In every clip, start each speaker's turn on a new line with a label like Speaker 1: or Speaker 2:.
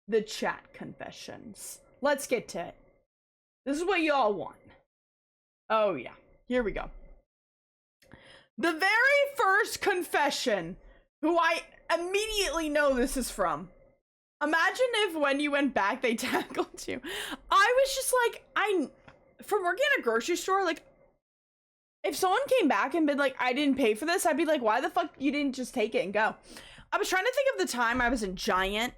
Speaker 1: the chat confessions. Let's get to it. This is what y'all want. Oh yeah, here we go. The very first confession, who I immediately know this is from. Imagine if when you went back, they tackled you. I was just like, from working at a grocery store, like, if someone came back and been like, I didn't pay for this, I'd be like, why the fuck you didn't just take it and go? I was trying to think of the time I was in Giant,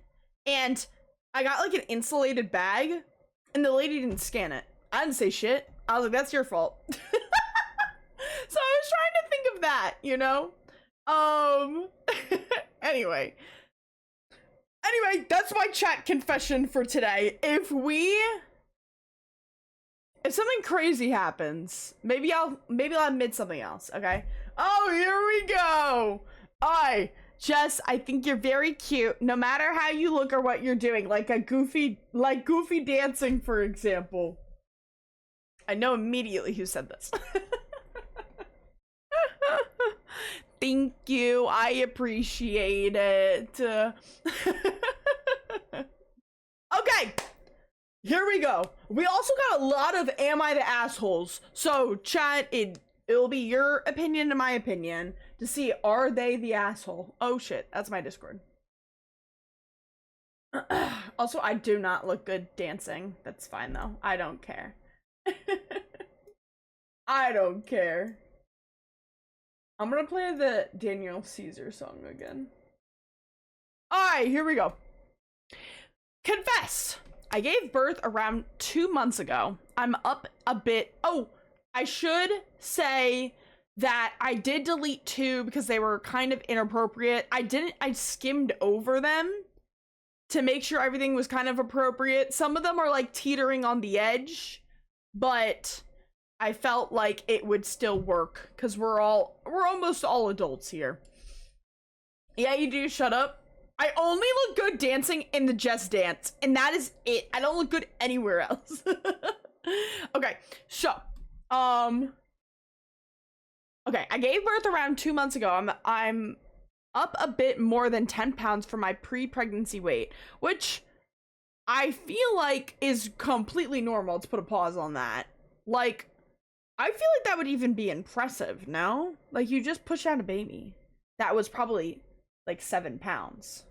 Speaker 1: and I got like an insulated bag, and the lady didn't scan it. I didn't say shit. I was like, that's your fault. So I was trying to think of that, you know? Anyway, that's my chat confession for today. If something crazy happens, maybe I'll admit something else, okay? Oh, here we go. Jess, I think you're very cute, no matter how you look or what you're doing, like goofy dancing, for example. I know immediately who said this. Thank you. I appreciate it. Okay. Here we go. We also got a lot of am I the assholes? So chat, it'll be your opinion and my opinion to see, are they the asshole? Oh shit, that's my Discord. Also, I do not look good dancing. That's fine though. I don't care. I don't care. I'm gonna play the Daniel Caesar song again. Alright, here we go. Confess. I gave birth around 2 months ago. I'm up a bit. Oh, I should say that I did delete 2 because they were kind of inappropriate. I skimmed over them to make sure everything was kind of appropriate. Some of them are like teetering on the edge, but I felt like it would still work because we're almost all adults here. Yeah, you do. Shut up. I only look good dancing in the Just Dance, and that is it. I don't look good anywhere else. Okay, so, okay, I gave birth around 2 months ago. I'm up a bit more than 10 pounds from my pre-pregnancy weight, which I feel like is completely normal. Let's put a pause on that. Like, I feel like that would even be impressive, no? Like, you just pushed out a baby. That was probably like 7 pounds.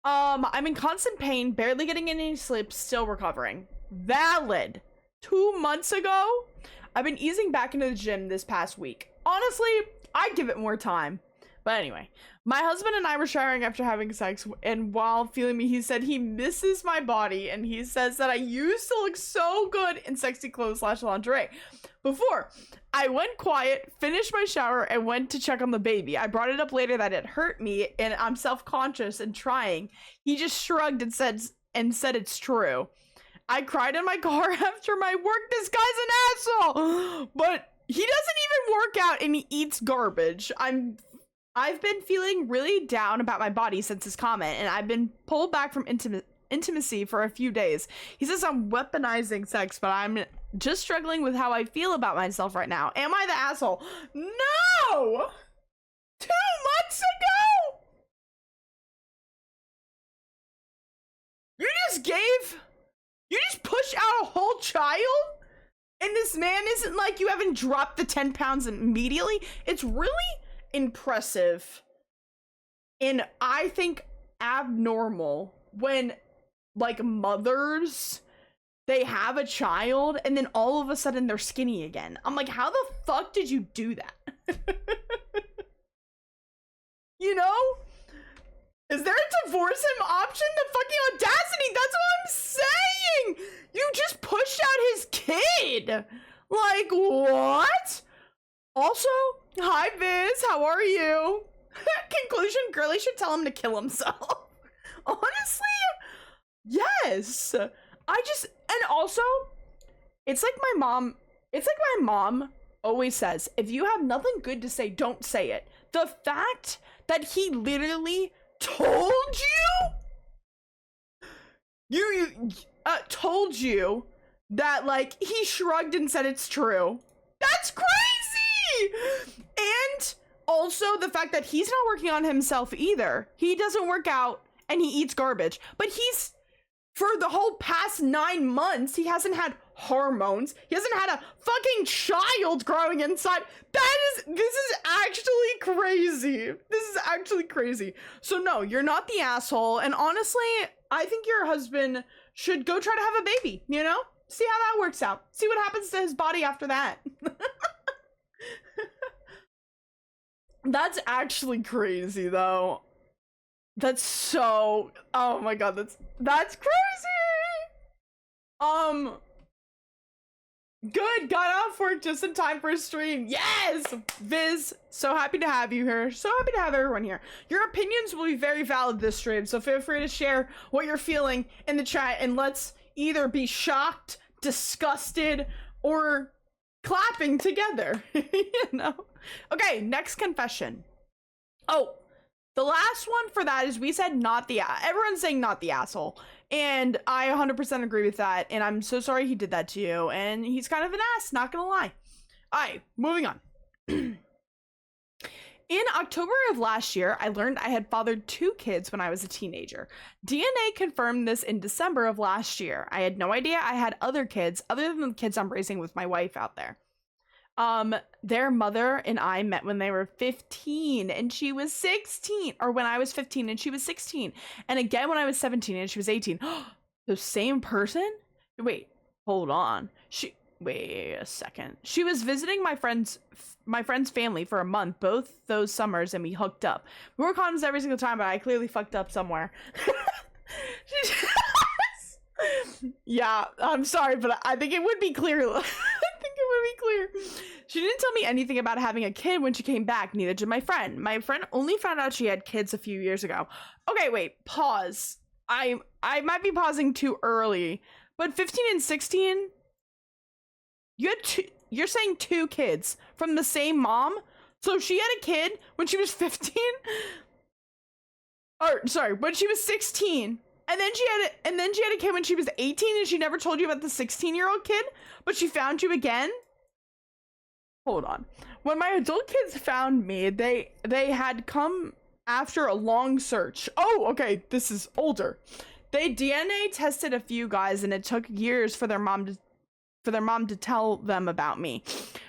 Speaker 1: I'm in constant pain, barely getting any sleep, still recovering. Valid. 2 months ago, I've been easing back into the gym this past week. Honestly, I'd give it more time. But anyway, my husband and I were showering after having sex, and while feeling me, he said he misses my body, and he says that I used to look so good in sexy clothes / lingerie. Before, I went quiet, finished my shower, and went to check on the baby. I brought it up later that it hurt me, and I'm self-conscious and trying. He just shrugged and said it's true. I cried in my car after my work. This guy's an asshole! But he doesn't even work out, and he eats garbage. I've been feeling really down about my body since his comment, and I've been pulled back from intimacy for a few days. He says I'm weaponizing sex, but I'm just struggling with how I feel about myself right now. Am I the asshole? No! 2 months ago? You just pushed out a whole child? And this man isn't like you haven't dropped the 10 pounds immediately? It's really impressive, and I think abnormal when like mothers, they have a child and then all of a sudden they're skinny again. I'm like, how the fuck did you do that? You know, is there a divorce him option? The fucking audacity. That's what I'm saying. You just pushed out his kid. Like, what? Also, hi Viz, how are you? Conclusion, girly should tell him to kill himself. Honestly, yes. And also, it's like my mom always says, if you have nothing good to say, don't say it. The fact that he literally told told you that, like, he shrugged and said it's true. That's crazy! And also the fact that he's not working on himself either. He doesn't work out and he eats garbage, but he's for the whole past 9 months, he hasn't had hormones. He hasn't had a fucking child growing inside. This is actually crazy. This is actually crazy. So no, you're not the asshole. And honestly, I think your husband should go try to have a baby, you know? See how that works out. See what happens to his body after that. That's actually crazy though. That's so, oh my god, that's crazy. Good, got off work just in time for a stream. Yes, Viz, so happy to have you here. So happy to have everyone here. Your opinions will be very valid this stream, so feel free to share what you're feeling in the chat, and let's either be shocked, disgusted, or clapping together. You know? Okay, next confession. Oh, the last one for that is we said not the everyone's saying not the asshole, and I 100% agree with that, and I'm so sorry he did that to you, and he's kind of an ass, not gonna lie. Alright, moving on. In October of last year, I learned I had fathered 2 kids when I was a teenager. DNA confirmed this in December of last year. I had no idea I had other kids other than the kids I'm raising with my wife out there. Their mother and I met when they were 15 and she was 16, or when I was 15 and she was 16, and again when I was 17 and she was 18. The same person? Wait, hold on. Wait a second. She was visiting my friend's family for a month both those summers, and we hooked up. We wore condoms every single time, but I clearly fucked up somewhere. Yeah, I'm sorry, but I think it would be clear. She didn't tell me anything about having a kid when she came back, neither did my friend. My friend only found out she had kids a few years ago. Okay, wait, pause. I might be pausing too early, but 15 and 16, you're saying 2 kids from the same mom? So she had a kid when she was 15? Or sorry, when she was 16. And then she had a kid when she was 18, and she never told you about the 16-year-old kid, but she found you again? Hold on. When my adult kids found me, they had come after a long search. Oh, okay, this is older. They DNA tested a few guys, and it took years for their mom to tell them about me.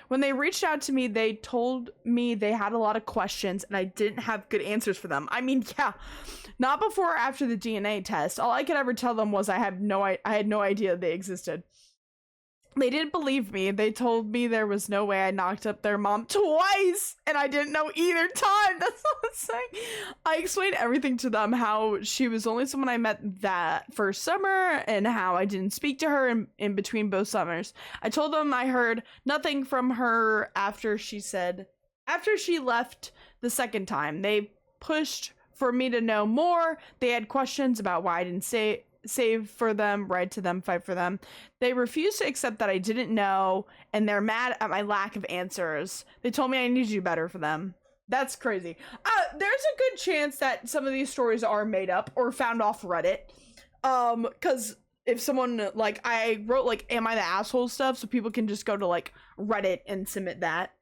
Speaker 1: When they reached out to me, they told me they had a lot of questions and I didn't have good answers for them. I mean, yeah, not before or after the DNA test. All I could ever tell them was I had no idea they existed. They didn't believe me. They told me there was no way I knocked up their mom twice, and I didn't know either time. That's what I'm saying. I explained everything to them, how she was only someone I met that first summer, and how I didn't speak to her in between both summers. I told them I heard nothing from her after she left the second time. They pushed for me to know more. They had questions about why I didn't save for them, write to them, fight for them. They refused to accept that I didn't know, and they're mad at my lack of answers. They told me I need to do better for them. That's crazy. There's a good chance that some of these stories are made up or found off Reddit. Because if someone, like, I wrote, like, am I the asshole stuff, so people can just go to, like, Reddit and submit that.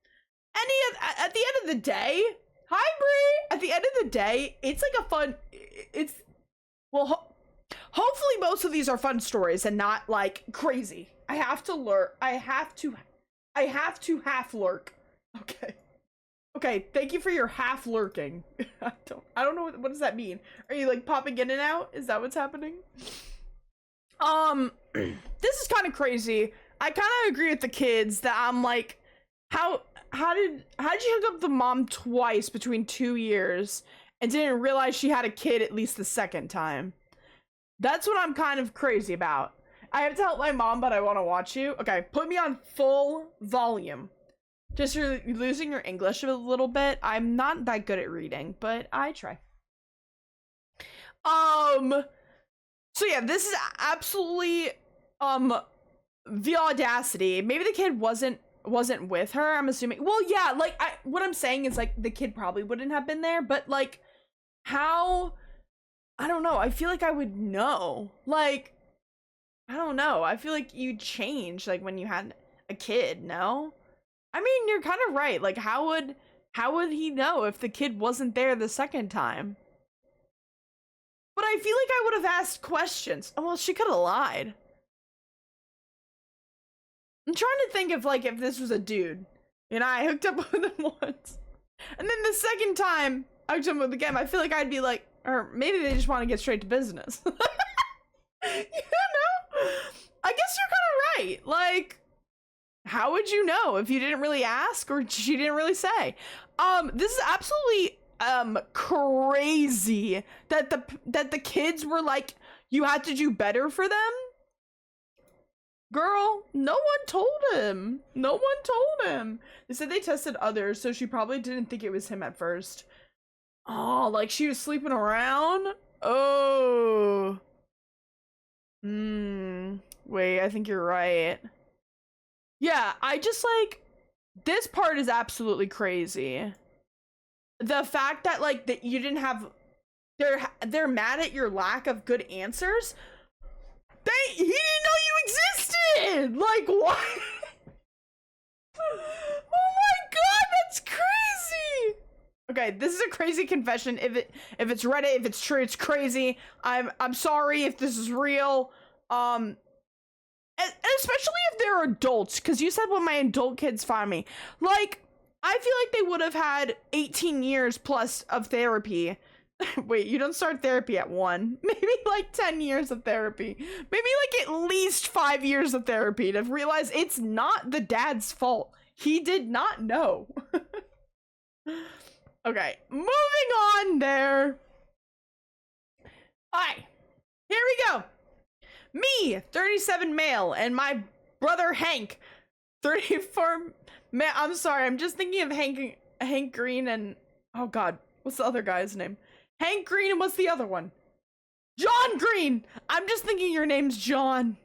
Speaker 1: At the end of the day, hi, Bree! At the end of the day, it's, like, a fun, hopefully most of these are fun stories and not like crazy. I have to lurk. I have to half lurk. Okay, thank you for your half lurking. I don't know what does that mean? Are you like popping in and out? Is that what's happening? This is kind of crazy. I kind of agree with the kids that I'm like, how did you hook up the mom twice between 2 years and didn't realize she had a kid at least the second time? That's what I'm kind of crazy about. I have to help my mom, but I want to watch you. Okay, put me on full volume. Just you're losing your English a little bit. I'm not that good at reading, but I try. So yeah, this is absolutely the audacity. Maybe the kid wasn't with her, I'm assuming. Well, yeah, like what I'm saying is like the kid probably wouldn't have been there, but like how, I don't know. I feel like I would know. Like, I don't know. I feel like you change like when you had a kid, no? I mean, you're kind of right. Like, how would he know if the kid wasn't there the second time? But I feel like I would have asked questions. Oh, well, she could have lied. I'm trying to think of, like, if this was a dude. And I hooked up with him once. And then the second time I hooked up with him, I feel like I'd be like, or maybe they just want to get straight to business. You know? I guess you're kind of right. Like, how would you know if you didn't really ask or she didn't really say? This is absolutely crazy that the kids were like, you had to do better for them. Girl, no one told him. No one told him. They said they tested others, so she probably didn't think it was him at first. Oh, like she was sleeping around? Oh. Wait, I think you're right. Yeah, I just like, this part is absolutely crazy. The fact that like that you didn't have, they're mad at your lack of good answers. He didn't know you existed. Like what? Oh my god, that's crazy. Okay, this is a crazy confession. If it's Reddit, if it's true, it's crazy. I'm sorry if this is real. And especially if they're adults, because you said when my adult kids find me, like, I feel like they would have had 18 years plus of therapy. Wait, you don't start therapy at 1. Maybe like 10 years of therapy. Maybe like at least 5 years of therapy to realize it's not the dad's fault. He did not know. Okay, moving on there. Hi, here we go. Me, 37 male, and my brother Hank, 34 male. I'm sorry, I'm just thinking of Hank Green and, oh god, what's the other guy's name? Hank Green, and what's the other one? John Green! I'm just thinking your name's John.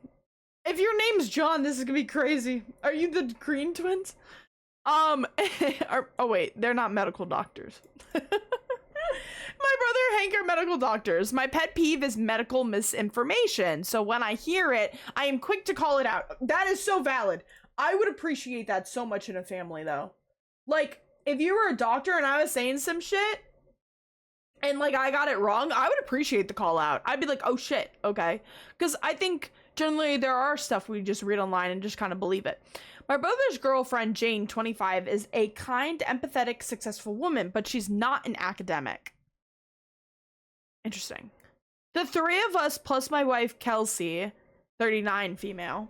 Speaker 1: If your name's John, this is gonna be crazy. Are you the Green twins? Oh wait, they're not medical doctors. My brother Hank are medical doctors. My pet peeve is medical misinformation. So when I hear it, I am quick to call it out. That is so valid. I would appreciate that so much in a family though. Like, if you were a doctor and I was saying some shit, and like I got it wrong, I would appreciate the call out. I'd be like, oh shit, okay. Because I think generally there are stuff we just read online and just kind of believe it. My brother's girlfriend, Jane, 25, is a kind, empathetic, successful woman, but she's not an academic. Interesting. The three of us, plus my wife, Kelsey, 39, female,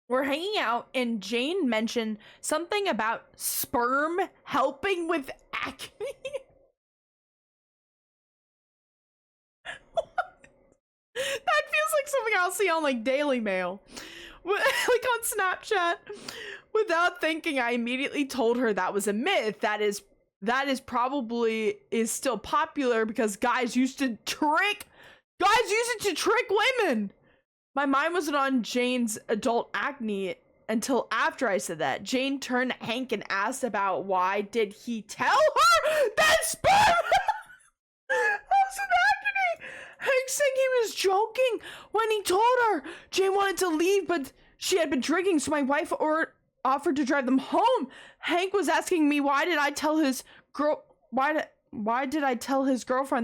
Speaker 1: were hanging out, and Jane mentioned something about sperm helping with acne. That feels like something I'll see on like Daily Mail. Like on Snapchat. Without thinking, I immediately told her that was a myth. That is probably still popular because guys used it to trick women. My mind wasn't on Jane's adult acne until after I said that. Jane turned to Hank and asked about why did he tell her that sperm has an acne. Hank saying he was joking when he told her. Jane wanted to leave, but she had been drinking, so my wife offered to drive them home. Hank was asking me why did I tell his girlfriend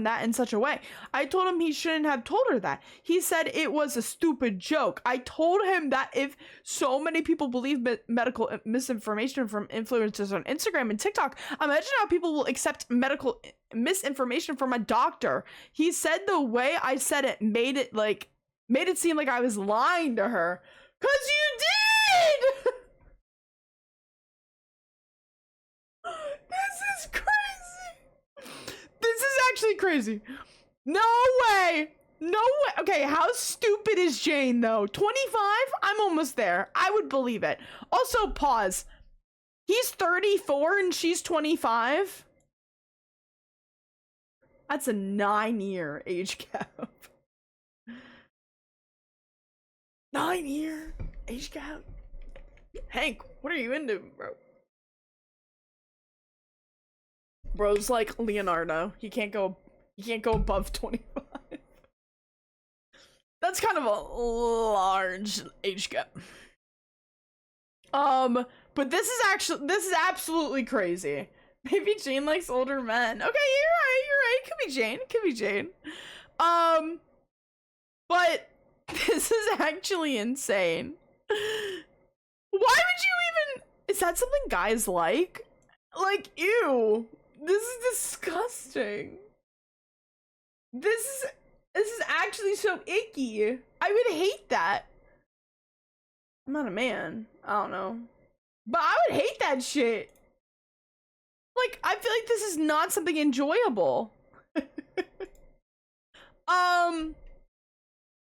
Speaker 1: that in such a way. I told him he shouldn't have told her that. He said it was a stupid joke. I told him that if so many people believe medical misinformation from influencers on Instagram and TikTok, imagine how people will accept medical misinformation from a doctor. He said the way I said it made it seem like I was lying to her. 'Cause you did! This is crazy. This is actually crazy. No way. No way. Okay, how stupid is Jane though? 25? I'm almost there. I would believe it. Also, pause. He's 34 and she's 25? That's a 9-year age gap. 9-year age gap? Hank, what are you into, bro? Bro's like Leonardo. He can't go above 25. That's kind of a large age gap. But this is absolutely crazy. Maybe Jane likes older men. Okay, you're right. Could be Jane. Could be Jane. But this is actually insane. Why would you even... Is that something guys like? Like, ew. This is disgusting. This is actually so icky. I would hate that. I'm not a man. I don't know. But I would hate that shit. Like, I feel like this is not something enjoyable.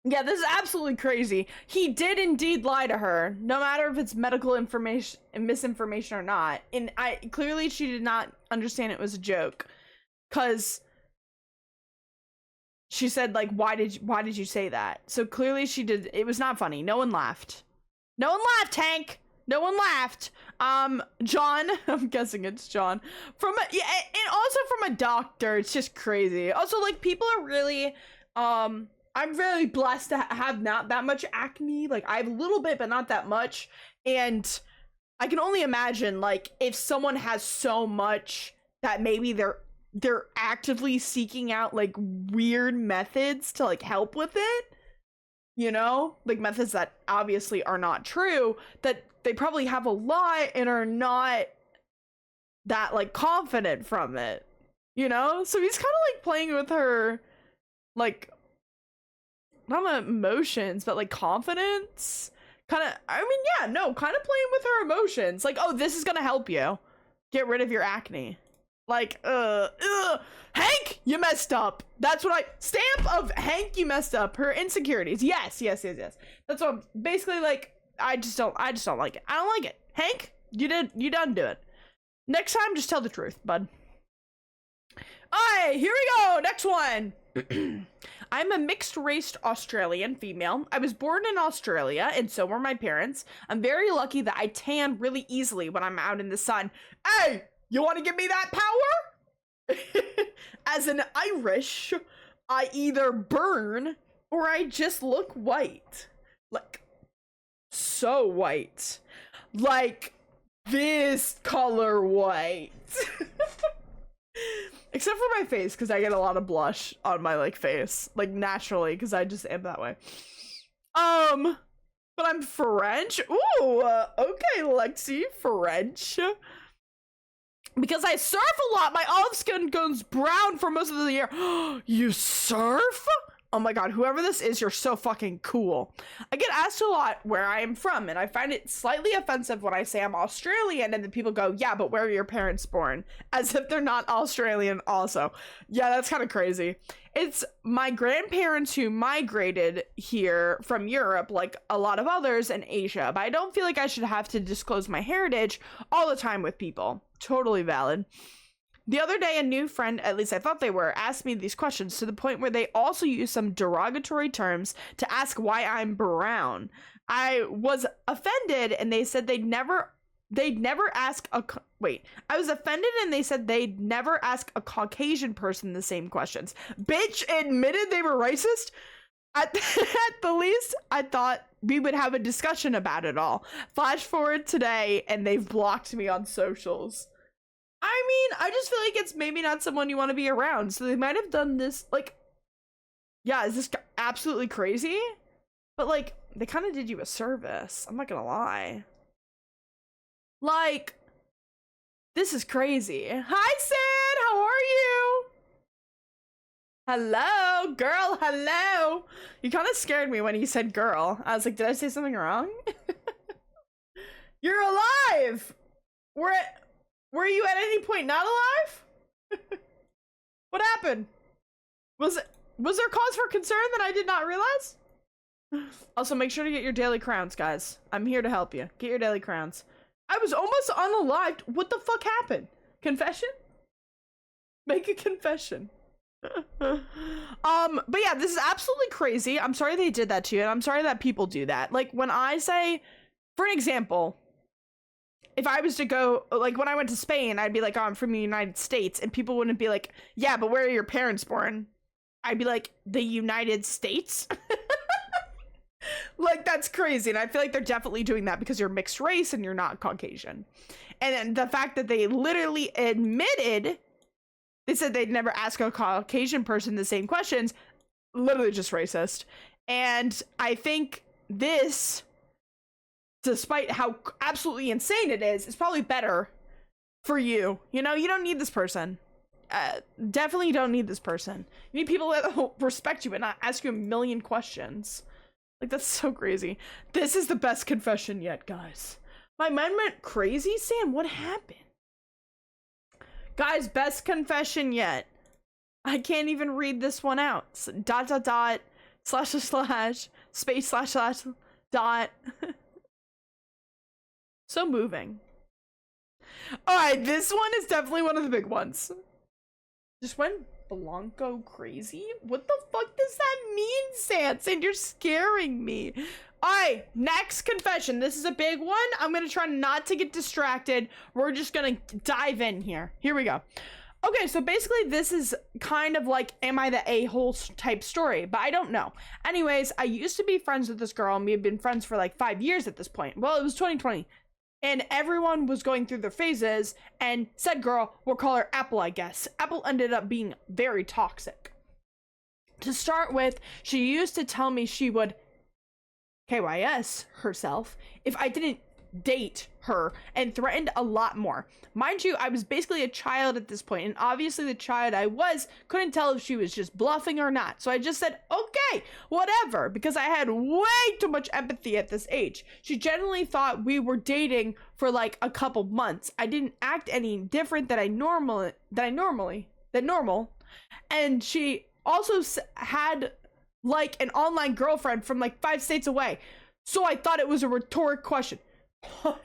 Speaker 1: Yeah, this is absolutely crazy. He did indeed lie to her, no matter if it's medical information and misinformation or not. And clearly she did not understand it was a joke, cause she said like, why did you say that? So clearly she did. It was not funny. No one laughed. No one laughed, Hank. No one laughed. John, I'm guessing it's John, and also from a doctor. It's just crazy. Also, like, people are really, I'm very blessed to have not that much acne. Like, I have a little bit, but not that much. And I can only imagine, like, if someone has so much that maybe they're actively seeking out, like, weird methods to, like, help with it. You know? Like, methods that obviously are not true, that they probably have a lot and are not that, like, confident from it. You know? So he's kind of, like, playing with her, like, not emotions, but, like, confidence. Kind of, I mean, yeah, no, kind of playing with her emotions. Like, oh, this is gonna help you get rid of your acne. Like, Hank, you messed up. That's what stamp of Hank, you messed up. Her insecurities. Yes. That's what I'm basically, like, I just don't like it. I don't like it. Hank, you done do it. Next time, just tell the truth, bud. Alright, here we go. Next one. I'm a mixed-raced Australian female. I was born in Australia, and so were my parents. I'm very lucky that I tan really easily when I'm out in the sun. Hey, you want to give me that power? As an Irish, I either burn or I just look white. Like, so white. Like, this color white. Except for my face, because I get a lot of blush on my, like, face. Like, naturally, because I just am that way. But I'm French. Ooh, okay, Lexi, French. Because I surf a lot, my olive skin goes brown for most of the year. You surf? Oh my god, whoever this is, you're so fucking cool. I get asked a lot where I am from, and I find it slightly offensive when I say I'm Australian, and then people go, yeah, but where are your parents born? As if they're not Australian also. Yeah, that's kind of crazy. It's my grandparents who migrated here from Europe, like a lot of others, in Asia, but I don't feel like I should have to disclose my heritage all the time with people. Totally valid. The other day, a new friend, at least I thought they were, asked me these questions to the point where they also used some derogatory terms to ask why I'm brown. I was offended, and they said they'd never ask I was offended, and they said they'd never ask a Caucasian person the same questions. Bitch admitted they were racist? At the least, I thought we would have a discussion about it all. Flash forward today, and they've blocked me on socials. I mean, I just feel like it's maybe not someone you want to be around. So they might have done this, like, yeah, is this absolutely crazy? But, like, they kind of did you a service. I'm not gonna lie. Like, this is crazy. Hi, Sid! How are you? Hello, girl, hello! You kind of scared me when you said girl. I was like, did I say something wrong? You're alive! Were you at any point not alive? What happened? Was there cause for concern that I did not realize? Also, make sure to get your daily crowns, guys. I'm here to help you. Get your daily crowns. I was almost unalived. What the fuck happened? Confession? Make a confession. But yeah, this is absolutely crazy. I'm sorry they did that to you, and I'm sorry that people do that. Like, when I say, for an example, if I was to go, like, when I went to Spain, I'd be like, oh, I'm from the United States, and people wouldn't be like, yeah, but where are your parents born? I'd be like, the United States? Like, that's crazy. And I feel like they're definitely doing that because you're mixed race and you're not Caucasian. And then the fact that they literally admitted, they said they'd never ask a Caucasian person the same questions, literally just racist. And I think this, despite how absolutely insane it is probably better for you. You know, you don't need this person. Definitely don't need this person. You need people that will respect you and not ask you a million questions. Like, that's so crazy. This is the best confession yet, guys. My mind went crazy. Sam, what happened? Guys, best confession yet. I can't even read this one out. Dot, dot, dot, slash, slash, space, slash, slash, dot. So moving. All right, this one is definitely one of the big ones. Just went Blanco crazy? What the fuck does that mean, Sans? And you're scaring me. All right, next confession. This is a big one. I'm gonna try not to get distracted. We're just gonna dive in here. Here we go. Okay, so basically this is kind of like, am I the a-hole type story? But I don't know. Anyways, I used to be friends with this girl, and we had been friends for like 5 years at this point. Well, it was 2020. And everyone was going through their phases, and said girl, we'll call her Apple, I guess. Apple ended up being very toxic. To start with, she used to tell me she would KYS herself if I didn't date her, and threatened a lot more. Mind you, I was basically a child at this point, and obviously the child I was couldn't tell if she was just bluffing or not. So I just said, okay, whatever, because I had way too much empathy at this age. She generally thought we were dating for like a couple months. I didn't act any different than normal. And she also had like an online girlfriend from like 5 states away. So I thought it was a rhetoric question. What?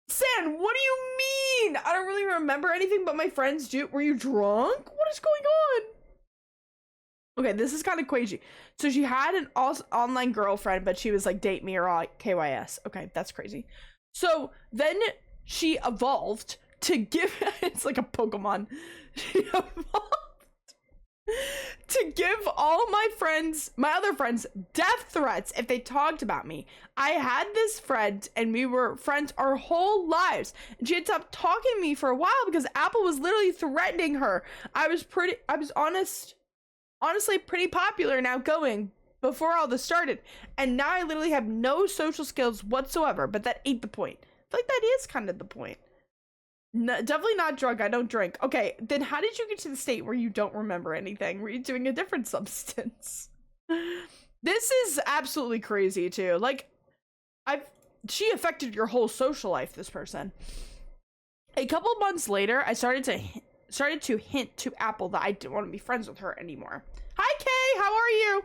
Speaker 1: San, what do you mean? I don't really remember anything, but my friends do. Were you drunk? What is going on? Okay, this is kind of crazy. So she had an online girlfriend, but she was like, date me or I'll KYS. Okay, that's crazy. So then she evolved to give, it's like a Pokemon. She evolved to give all my other friends, death threats if they talked about me. I had this friend and we were friends our whole lives, and she had stopped talking to me for a while because Apple was literally threatening her. I was honestly pretty popular and outgoing before all this started, and now I literally have no social skills whatsoever. But that ain't the point. I feel like that is kind of the point. No, definitely not drunk. I don't drink. Okay, then how did you get to the state where you don't remember anything? Were you doing a different substance? This is absolutely crazy too. Like, she affected your whole social life, this person. A couple months later, I started to hint to Apple that I didn't want to be friends with her anymore. Hi, Kay. How are you?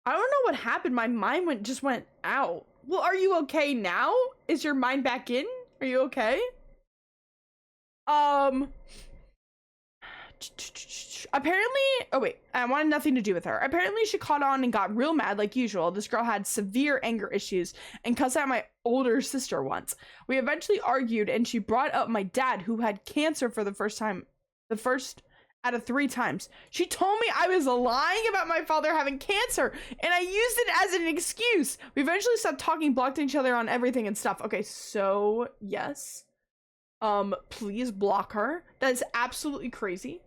Speaker 1: I don't know what happened. My mind just went out. Well, are you okay now? Is your mind back in? Are you okay? Apparently, oh wait, I wanted nothing to do with her. Apparently she caught on and got real mad like usual. This girl had severe anger issues and cussed out my older sister once. We eventually argued, and she brought up my dad, who had cancer for the first out of 3 times. She told me I was lying about my father having cancer, and I used it as an excuse. We eventually stopped talking, blocked each other on everything and stuff. Okay, so yes. Please block her. That is absolutely crazy.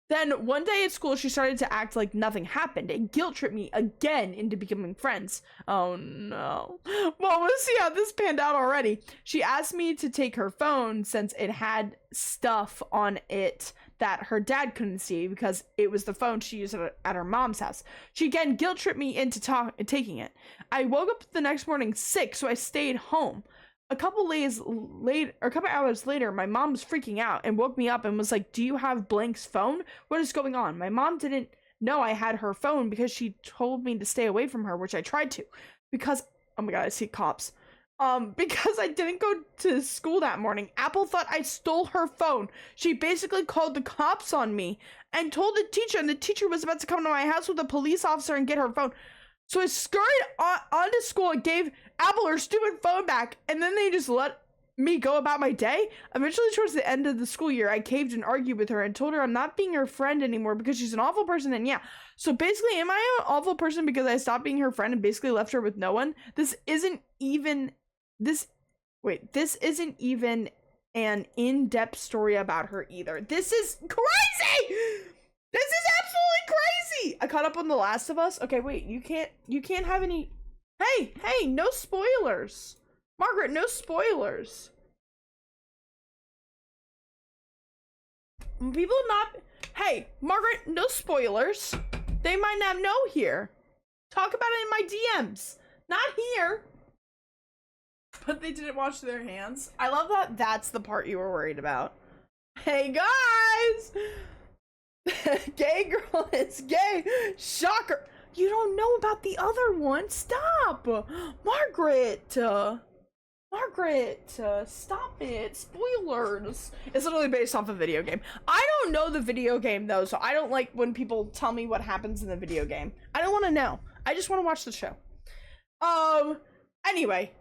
Speaker 1: Then one day at school, she started to act like nothing happened and guilt tripped me again into becoming friends. Oh no. Well, we'll see how this panned out already. She asked me to take her phone since it had stuff on it that her dad couldn't see because it was the phone she used at her mom's house. She again guilt tripped me into taking it. I woke up the next morning sick, so I stayed home. A couple hours later, my mom was freaking out and woke me up and was like, do you have Blank's phone? What is going on? My mom didn't know I had her phone because she told me to stay away from her, which I tried to. Because, oh my god, I see cops. Because I didn't go to school that morning. Apple thought I stole her phone. She basically called the cops on me and told the teacher, and the teacher was about to come to my house with a police officer and get her phone. So I scurried onto school and gave Apple her stupid phone back, and then they just let me go about my day. Eventually, towards the end of the school year, I caved and argued with her and told her I'm not being her friend anymore because she's an awful person. And yeah, so basically, am I an awful person because I stopped being her friend and basically left her with no one? This isn't even an in-depth story about her either. This is crazy. This is absolutely crazy. I caught up on The Last of Us. Okay, wait, you can't have any. Hey, no spoilers. Margaret, no spoilers. People not. Hey, Margaret, no spoilers. They might not know here. Talk about it in my DMs. Not here. But they didn't wash their hands. I love that that's the part you were worried about. Hey, guys. Gay girl is gay. Shocker. You don't know about the other one. Stop. Margaret. Stop it. Spoilers. It's literally based off a video game. I don't know the video game though, so I don't like when people tell me what happens in the video game. I don't want to know. I just want to watch the show. Anyway.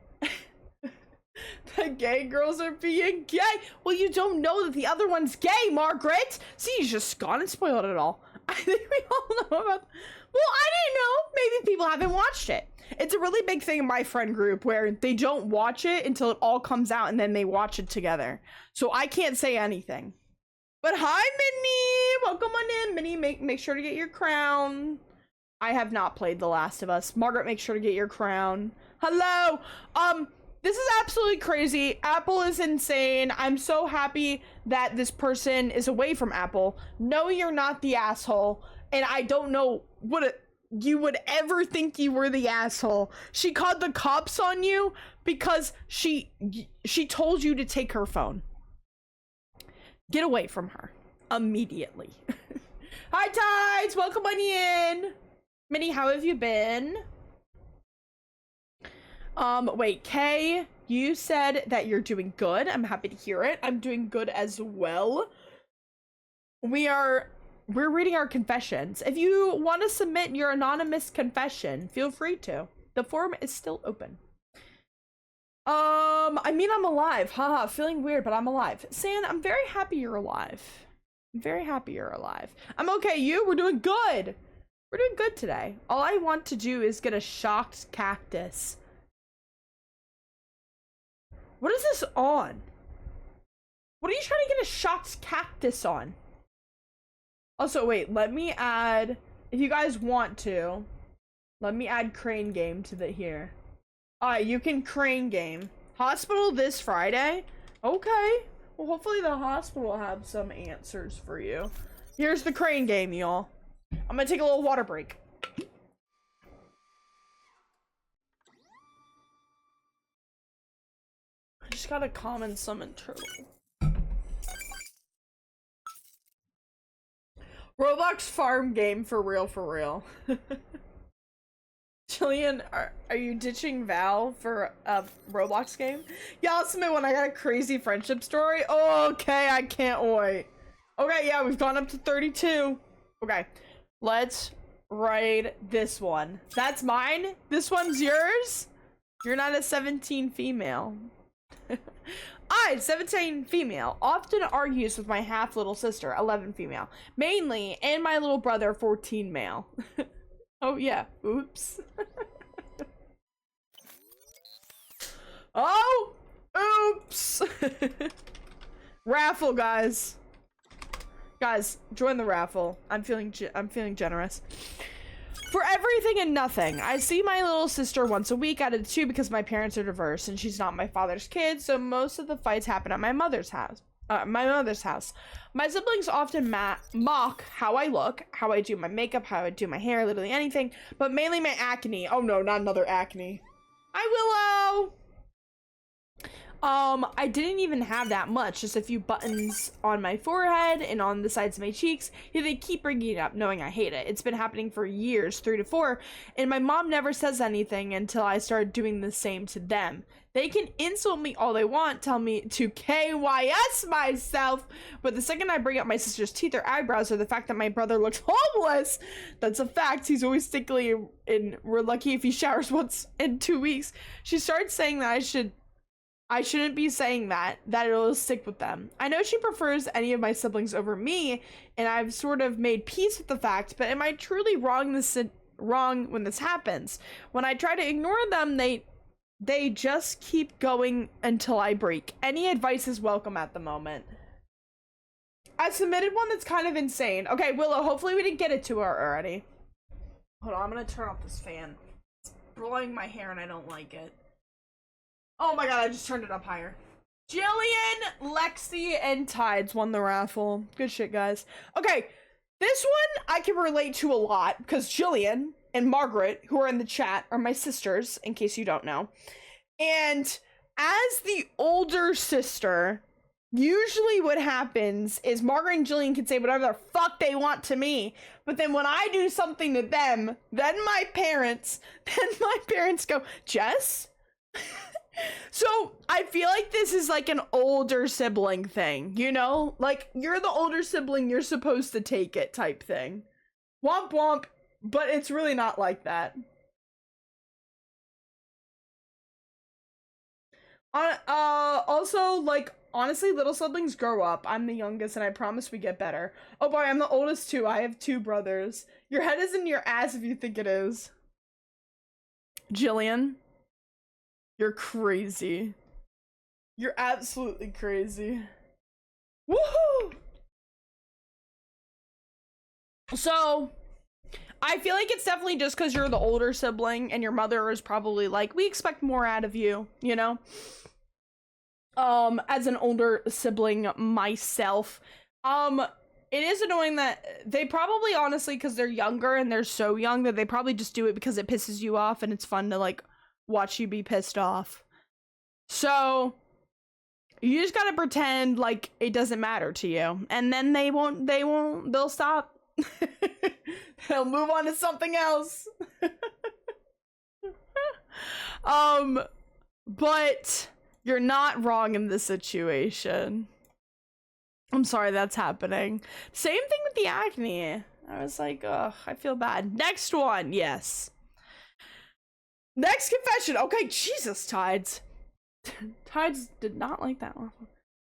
Speaker 1: The gay girls are being gay. Well, you don't know that the other one's gay, Margaret. See, you just gone and spoiled it all. I think we all know about. Well, I didn't know. Maybe people haven't watched it. It's a really big thing in my friend group where they don't watch it until it all comes out and then they watch it together. So I can't say anything. But hi, Minnie. Welcome on in, Minnie. Make sure to get your crown. I have not played The Last of Us. Margaret, make sure to get your crown. Hello. This is absolutely crazy. Apple is insane. I'm so happy that this person is away from Apple. No, you're not the asshole. And I don't know what you would ever think you were the asshole. She called the cops on you because she told you to take her phone. Get away from her immediately. Hi, Tides. Welcome on in. Minnie, how have you been? Wait, Kay, you said that you're doing good. I'm happy to hear it. I'm doing good as well. We're reading our confessions. If you want to submit your anonymous confession, feel free to. The forum is still open. I mean, I'm alive. Haha, feeling weird, but I'm alive. San, I'm very happy you're alive. I'm very happy you're alive. I'm okay, you? We're doing good. We're doing good today. All I want to do is get a shocked cactus. What is this on? What are you trying to get a shocked cactus on? Also, wait, let me add, if you guys want to, let me add crane game to the here. Alright, you can crane game. Hospital this Friday? Okay. Well, hopefully the hospital will have some answers for you. Here's the crane game, y'all. I'm gonna take a little water break. I just got a common summon turtle. Roblox farm game for real. Jillian, are you ditching Val for a Roblox game? Yeah, I'll submit one. I got a crazy friendship story. Oh, okay, I can't wait. Okay, yeah, we've gone up to 32. Okay, let's raid this one. That's mine? This one's yours? You're not a 17 female. I, 17 female, often argues with my half little sister, 11 female, mainly, and my little brother, 14 male. Oh yeah, oops. Oh, oops. Raffle, guys. Guys, join the raffle. I'm feeling generous. For everything and nothing. I see my little sister once a week out of 2 because my parents are diverse and she's not my father's kid, so most of the fights happen at my mother's house. My siblings often mock how I look, how I do my makeup, how I do my hair, literally anything, but mainly my acne. Oh no, not another acne. Hi, Willow! I didn't even have that much, just a few buttons on my forehead and on the sides of my cheeks. Yeah, they keep bringing it up, knowing I hate it. It's been happening for years, 3 to 4, and my mom never says anything until I start doing the same to them. They can insult me all they want, tell me to KYS myself, but the second I bring up my sister's teeth or eyebrows or the fact that my brother looks homeless, that's a fact, he's always stickly and we're lucky if he showers once in 2 weeks, she starts saying that I should I shouldn't be saying that it'll stick with them. I know she prefers any of my siblings over me, and I've sort of made peace with the fact, but am I truly wrong when this happens? When I try to ignore them, they just keep going until I break. Any advice is welcome at the moment. I submitted one that's kind of insane. Okay, Willow, hopefully we didn't get it to her already. Hold on, I'm gonna turn off this fan. It's blowing my hair and I don't like it. Oh my god, I just turned it up higher. Jillian, Lexi, and Tides won the raffle. Good shit, guys. Okay, this one I can relate to a lot because Jillian and Margaret, who are in the chat, are my sisters, in case you don't know. And as the older sister, usually what happens is Margaret and Jillian can say whatever the fuck they want to me. But then when I do something to them, then my parents go, Jess? So I feel like this is like an older sibling thing, you know? Like, you're the older sibling, you're supposed to take it type thing. Womp womp, but it's really not like that. Also, like, honestly, little siblings grow up. I'm the youngest and I promise we get better. Oh boy, I'm the oldest too. I have 2 brothers. Your head is in your ass if you think it is. Jillian. You're crazy. You're absolutely crazy. Woohoo! So, I feel like it's definitely just because you're the older sibling and your mother is probably like, we expect more out of you, you know? As an older sibling myself, it is annoying that they probably, honestly, because they're younger and they're so young that they probably just do it because it pisses you off and it's fun to, like, watch you be pissed off. So you just gotta pretend like it doesn't matter to you, and then they'll stop. They'll move on to something else. But you're not wrong in this situation. I'm sorry that's happening. Same thing with the acne. I was like, ugh, I feel bad. Next one, yes. Next confession. Okay, Jesus, Tides. Tides did not like that one.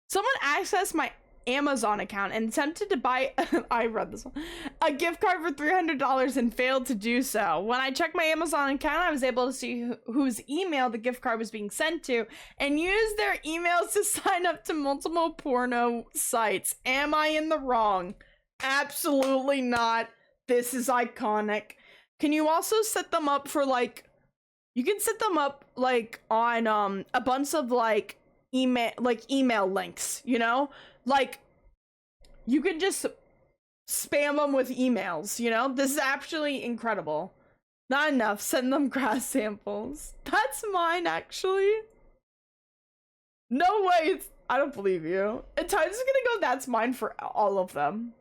Speaker 1: Someone accessed my Amazon account and attempted to buy I read this one, a gift card for $300 and failed to do so. When I checked my Amazon account, I was able to see whose email the gift card was being sent to and use their emails to sign up to multiple porno sites. Am I in the wrong? Absolutely not. This is iconic. Can you also set them up for, like, you can set them up, like, on a bunch of, like, email links, you know? Like, you can just spam them with emails, you know? This is actually incredible. Not enough. Send them grass samples. That's mine, actually. No way. I don't believe you. And Tides is gonna go, that's mine for all of them.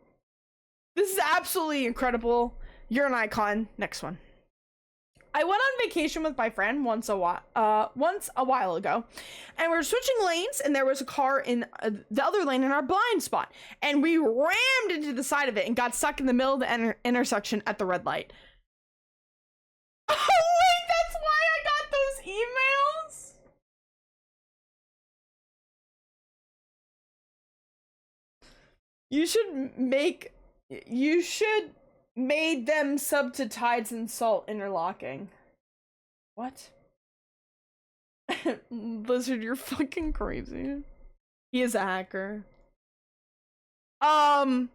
Speaker 1: This is absolutely incredible. You're an icon. Next one. I went on vacation with my friend once a while ago, and we were switching lanes, and there was a car in the other lane in our blind spot, and we rammed into the side of it and got stuck in the middle of the intersection at the red light. Oh wait, that's why I got those emails? You should made them sub to Tides and Salt interlocking. What? Blizzard, you're fucking crazy. He is a hacker. I'm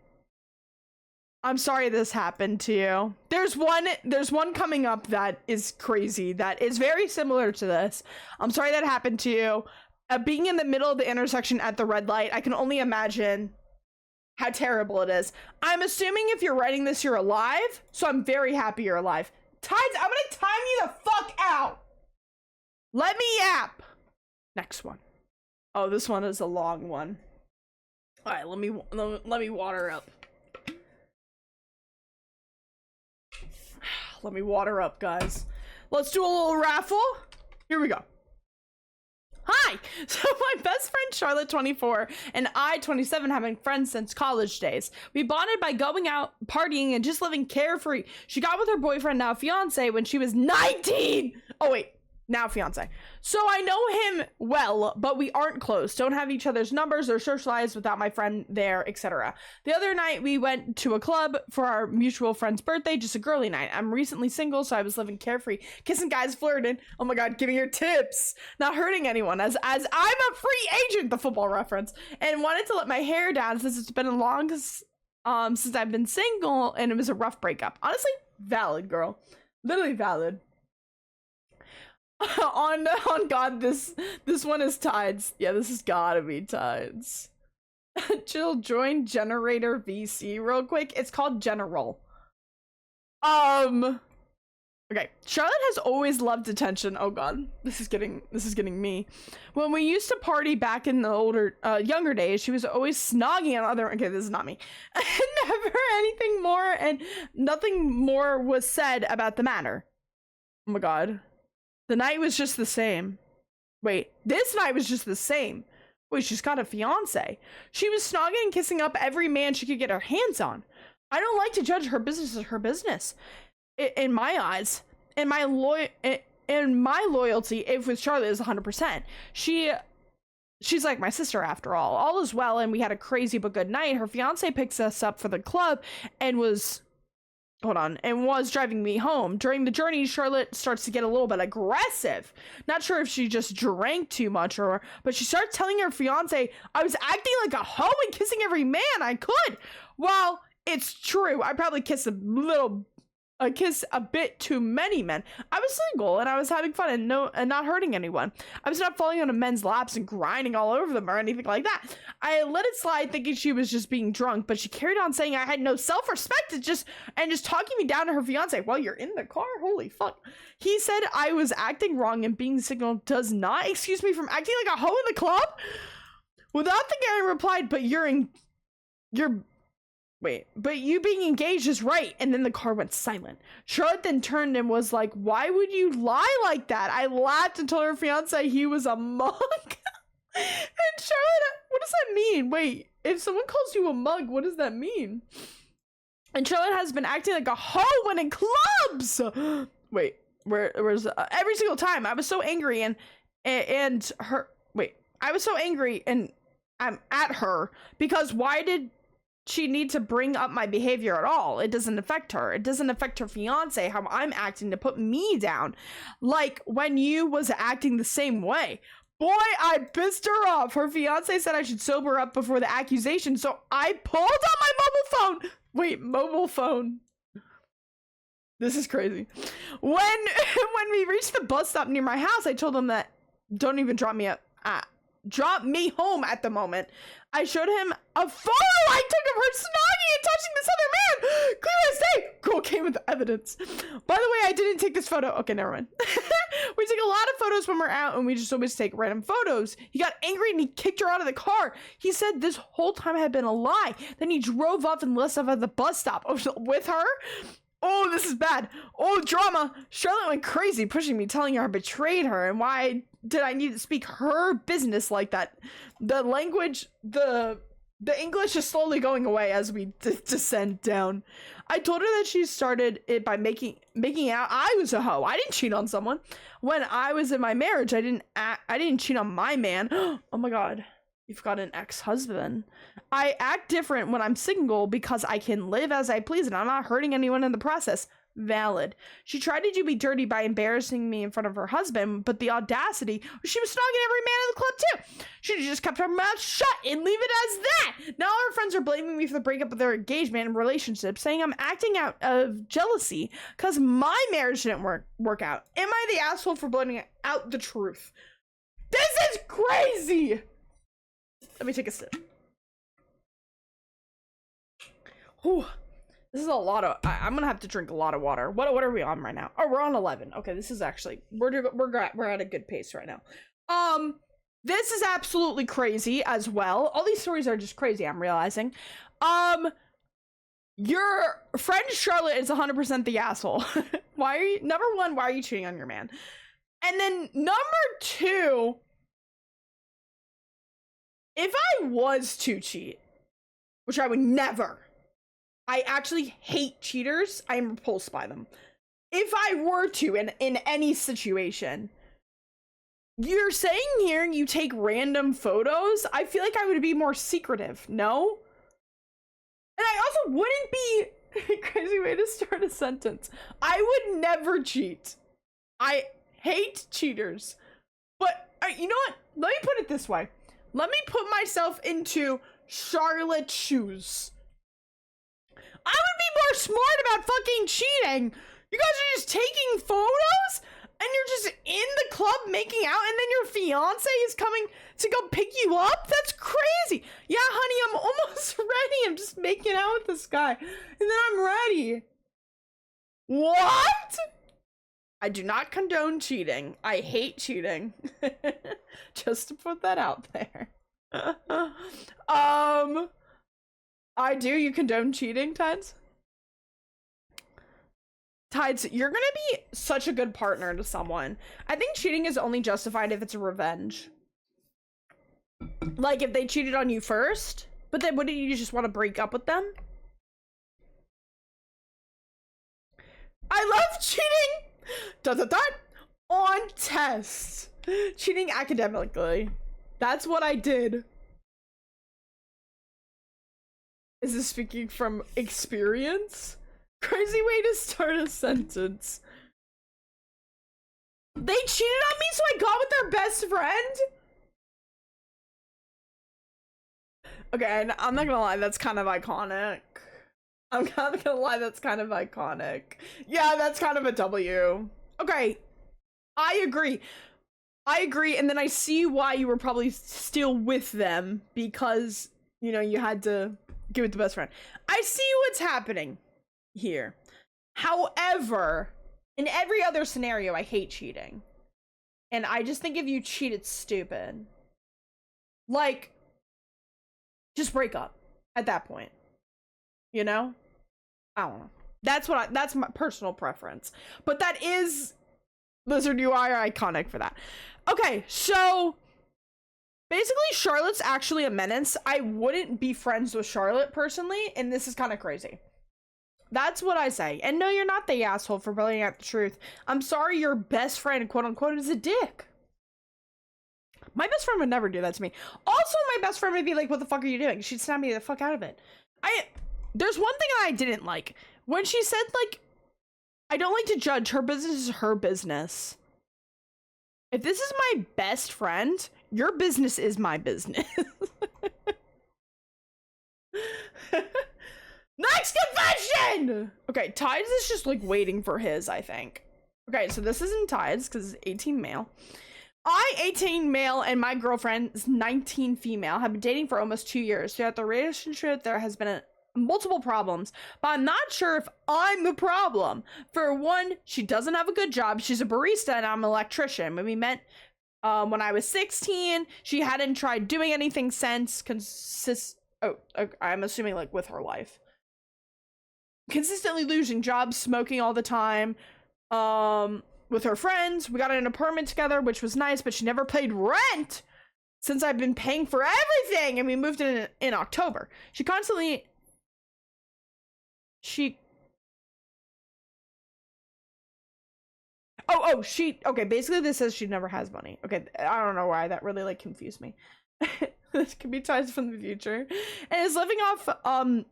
Speaker 1: sorry this happened to you. There's one coming up that is crazy, that is very similar to this. I'm sorry that happened to you. Being in the middle of the intersection at the red light, I can only imagine how terrible it is. I'm assuming if you're writing this, you're alive, so I'm very happy you're alive. Tides, I'm gonna time you the fuck out. Let me yap. Next one. Oh, this one is a long one. All right, let me water up. Let me water up, guys. Let's do a little raffle. Here we go. Hi! So my best friend Charlotte, 24, and I, 27, have been friends since college days. We bonded by going out, partying, and just living carefree. She got with her boyfriend, now fiance, when she was 19! Oh wait, Now fiance. So I know him well, but we aren't close. Don't have each other's numbers or socialize without my friend there, etc. The other night we went to a club for our mutual friend's birthday, just a girly night. I'm recently single, so I was living carefree, kissing guys, flirting. Oh my god, giving her tips, not hurting anyone. As I'm a free agent, the football reference, and wanted to let my hair down since it's been a long since I've been single, and it was a rough breakup. Honestly, valid, girl, literally valid. on God, this one is Tides. Yeah, this has gotta be Tides. Chill, join generator VC real quick. It's called General. Okay. Charlotte has always loved attention. Oh god, this is getting me. When we used to party back in the younger days, she was always snogging on other. Okay, this is not me. Never anything more, and nothing more was said about the matter. Oh my god. The night was just the same. Wait, this night was just the same. Wait, she's got a fiance. She was snogging and kissing up every man she could get her hands on. I don't like to judge her business as her business. In my eyes, and my loyalty, if with Charlotte, is 100%. She's like my sister after all. All is well, and we had a crazy but good night. Her fiance picks us up for the club and was driving me home. During the journey, Charlotte starts to get a little bit aggressive. Not sure if she just drank too much but she starts telling her fiance I was acting like a hoe and kissing every man I could. Well, it's true. I probably kissed a bit too many men. I was single and I was having fun and not hurting anyone. I was not falling onto men's laps and grinding all over them or anything like that. I let it slide thinking she was just being drunk, but she carried on saying I had no self-respect and just talking me down to her fiance. Well, you're in the car? Holy fuck. He said I was acting wrong and being single does not excuse me from acting like a hoe in the club. Without thinking, I replied, but you being engaged is right. And then the car went silent. Charlotte then turned and was like, why would you lie like that? I laughed and told her fiance he was a mug. And Charlotte, what does that mean? Wait, if someone calls you a mug, what does that mean? And Charlotte has been acting like a hoe when in clubs. Wait, where's every single time I was so angry I was so angry and I'm at her because why did she need to bring up my behavior at all? It doesn't affect her. It doesn't affect her fiance how I'm acting to put me down. Like when you was acting the same way. Boy, I pissed her off. Her fiance said I should sober up before the accusation, so I pulled out my mobile phone. Wait, mobile phone. This is crazy. When we reached the bus stop near my house, I told him that don't even drop me home at the moment. I showed him a photo I took of her snogging and touching this other man. Clear as day. Girl came with evidence. By the way, I didn't take this photo. Okay, never mind. We take a lot of photos when we're out, and we just always take random photos. He got angry and he kicked her out of the car. He said this whole time had been a lie. Then he drove off and left off at the bus stop with her. Oh, this is bad. Oh, drama. Charlotte went crazy, pushing me, telling her I betrayed her, and why did I need to speak her business like that? The language, the English is slowly going away as we descend down. I told her that she started it by making out I was a hoe. I didn't cheat on someone. When I was in my marriage, I didn't cheat on my man. Oh my god. You've got an ex-husband. I act different when I'm single because I can live as I please and I'm not hurting anyone in the process. Valid. She tried to do me dirty by embarrassing me in front of her husband, but the audacity, she was snogging every man in the club too. She just kept her mouth shut and leave it as that. Now her friends are blaming me for the breakup of their engagement and relationship, saying I'm acting out of jealousy because my marriage didn't work out. Am I the asshole for blurting out the truth? This is crazy! Let me take a sip. Whew. This is a lot of. I'm gonna have to drink a lot of water. What are we on right now? Oh, we're on 11. Okay, this is actually we're at a good pace right now. This is absolutely crazy as well. All these stories are just crazy. I'm realizing. Your friend Charlotte is 100% the asshole. Why are you? Number one, why are you cheating on your man? And then number two. If I was to cheat, which I would never, I actually hate cheaters. I am repulsed by them. If I were to, in any situation, You're saying here you take random photos? I feel like I would be more secretive, no? And I also wouldn't be crazy way to start a sentence. I would never cheat. I hate cheaters. But you know what? Let me put it this way. Let me put myself into Charlotte's shoes. I would be more smart about fucking cheating. You guys are just taking photos and you're just in the club making out and then your fiance is coming to go pick you up? That's crazy. Yeah, honey, I'm almost ready. I'm just making out with this guy and then I'm ready. What? I do not condone cheating. I hate cheating. Just to put that out there. I do. You condone cheating, Tides? Tides, you're gonna be such a good partner to someone. I think cheating is only justified if it's a revenge. Like if they cheated on you first, but then wouldn't you just want to break up with them? I love cheating! Dot dot dot! On tests. Cheating academically. That's what I did. Is this speaking from experience? Crazy way to start a sentence. They cheated on me, so I got with their best friend? Okay, and I'm not gonna lie, that's kind of iconic. I'm not gonna lie, that's kind of iconic. Yeah, that's kind of a W. Okay, I agree. I agree, and then I see why you were probably still with them, because, you know, you had to give it the best friend. I see what's happening here. However, in every other scenario, I hate cheating. And I just think if you cheat, it's stupid. Like, just break up at that point. You know? I don't know. That's my personal preference. But that is, Lizard, you are iconic for that. Okay, so basically Charlotte's actually a menace. I wouldn't be friends with Charlotte personally, and this is kind of crazy. That's what I say. And no, you're not the asshole for bringing out the truth. I'm sorry your best friend, quote unquote, is a dick. My best friend would never do that to me. Also, my best friend would be like, what the fuck are you doing? She'd snap me the fuck out of it. There's one thing I didn't like. When she said, like, I don't like to judge. Her business is her business. If this is my best friend, your business is my business. Next confession! Okay, Tides is just like waiting for his, I think. Okay, so this isn't Tides because it's 18 male. I, 18 male, and my girlfriend is 19 female, have been dating for almost 2 years. Throughout the relationship, there has been multiple problems, but I'm not sure if I'm the problem. For one, she doesn't have a good job. She's a barista and I'm an electrician. When we met when I was 16, she hadn't tried doing anything since. I'm assuming like with her life. Consistently losing jobs, smoking all the time. With her friends, we got an apartment together, which was nice, but she never paid rent since I've been paying for everything, and we moved in October. Okay, basically this says she never has money. Okay, I don't know why that really like confused me. This could be ties from the future, and is living off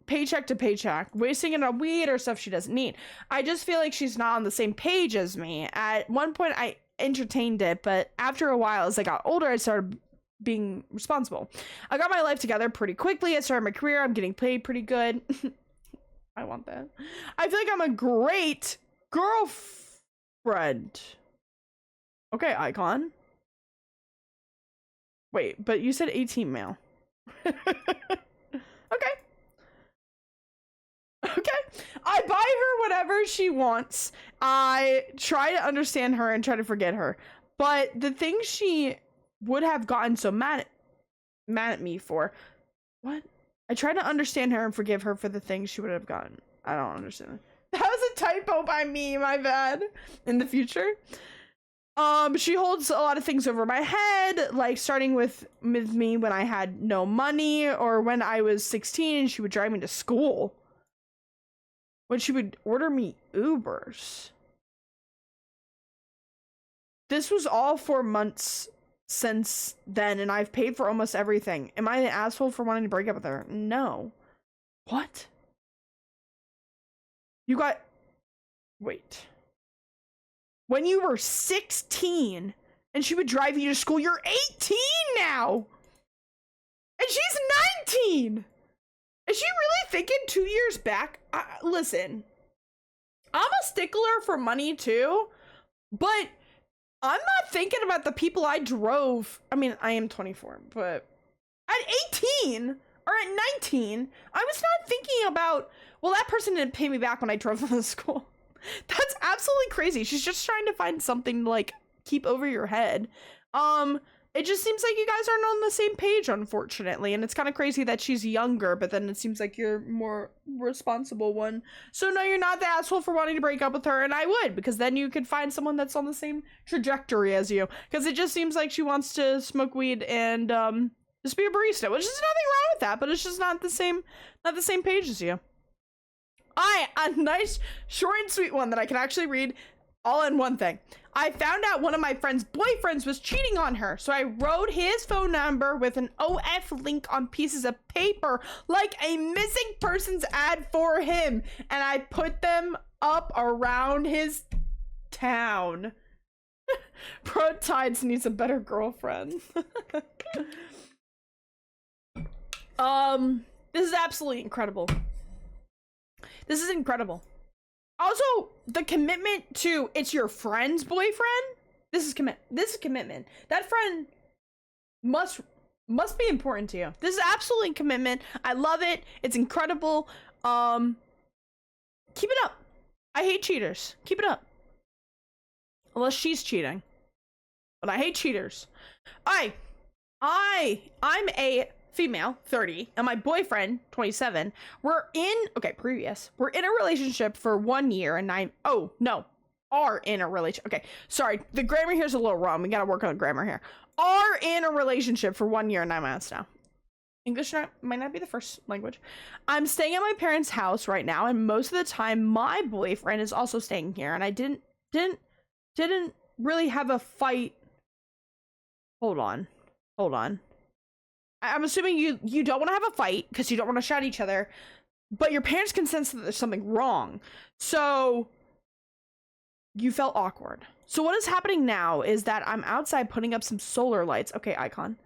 Speaker 1: paycheck to paycheck, wasting it on weed or stuff she doesn't need. I just feel like she's not on the same page as me. At one point I entertained it, but after a while, as I got older, I started being responsible. I got my life together pretty quickly. I started my career. I'm getting paid pretty good. I want that. I feel like I'm a great girlfriend. Okay, icon. Wait, but you said 18 male. Okay. Okay. I buy her whatever she wants. I try to understand her and try to forget her. But the thing she would have gotten so mad at me for, what? I try to understand her and forgive her for the things she would have gotten. I don't understand. That was a typo by me, my bad. In the future. She holds a lot of things over my head, like starting with me when I had no money, or when I was 16 and she would drive me to school. When she would order me Ubers. This was all for months since then, and I've paid for almost everything. Am I an asshole for wanting to break up with her? No. What? You got... Wait. When you were 16 and she would drive you to school, you're 18 now! And she's 19! Is she really thinking 2 years back? Listen, I'm a stickler for money too, but I'm not thinking about the people I drove. I mean, I am 24, but at 18 or at 19, I was not thinking about, well, that person didn't pay me back when I drove them to school. That's absolutely crazy. She's just trying to find something to like keep over your head. It just seems like you guys aren't on the same page, unfortunately, and it's kind of crazy that she's younger, but then it seems like you're more responsible one. So no, you're not the asshole for wanting to break up with her, and I would, because then you could find someone that's on the same trajectory as you, because it just seems like she wants to smoke weed and just be a barista, which is nothing wrong with that, but it's just not the same page as you. A nice short and sweet one that I can actually read all in one thing. I found out one of my friend's boyfriends was cheating on her, so I wrote his phone number with an OF link on pieces of paper like a missing persons ad for him, and I put them up around his town. Pro Tides needs a better girlfriend. This is absolutely incredible. This is incredible. Also, the commitment to it's your friend's boyfriend. This is commitment. That friend must be important to you. This is absolutely commitment. I love it. It's incredible. Keep it up. I hate cheaters. Keep it up. Unless she's cheating. But I hate cheaters. I'm a female, 30, and my boyfriend, 27. We're in a relationship for 1 year and are in a relationship. Okay, sorry, the grammar here's a little wrong. We gotta work on the grammar here. Are in a relationship for 1 year and 9 months now. English might not be the first language. I'm staying at my parents' house right now, and most of the time my boyfriend is also staying here, and I didn't really have a fight. Hold on. I'm assuming you don't want to have a fight because you don't want to shout at each other, but your parents can sense that there's something wrong. So you felt awkward. So what is happening now is that I'm outside putting up some solar lights. Okay, icon.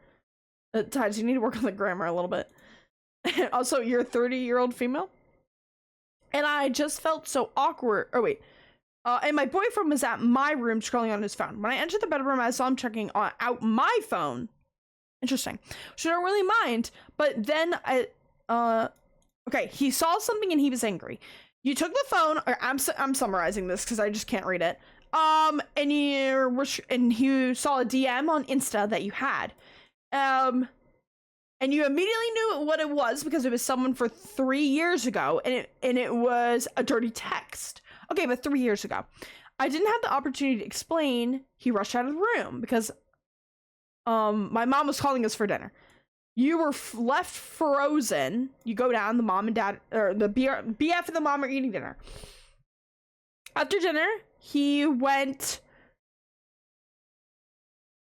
Speaker 1: Tides, you need to work on the grammar a little bit. Also, you're a 30-year-old female? And I just felt so awkward. Oh, wait. And my boyfriend was at my room scrolling on his phone. When I entered the bedroom, I saw him checking out my phone. Interesting. So I don't really mind, but then he saw something and he was angry. You took the phone, or I'm summarizing this because I just can't read it. And you saw a DM on Insta that you had. And you immediately knew what it was because it was someone for 3 years ago, and it was a dirty text. Okay, but 3 years ago. I didn't have the opportunity to explain. He rushed out of the room because my mom was calling us for dinner. You were left frozen. You go down, the mom and dad, or the BF and the mom are eating dinner. After dinner, he went,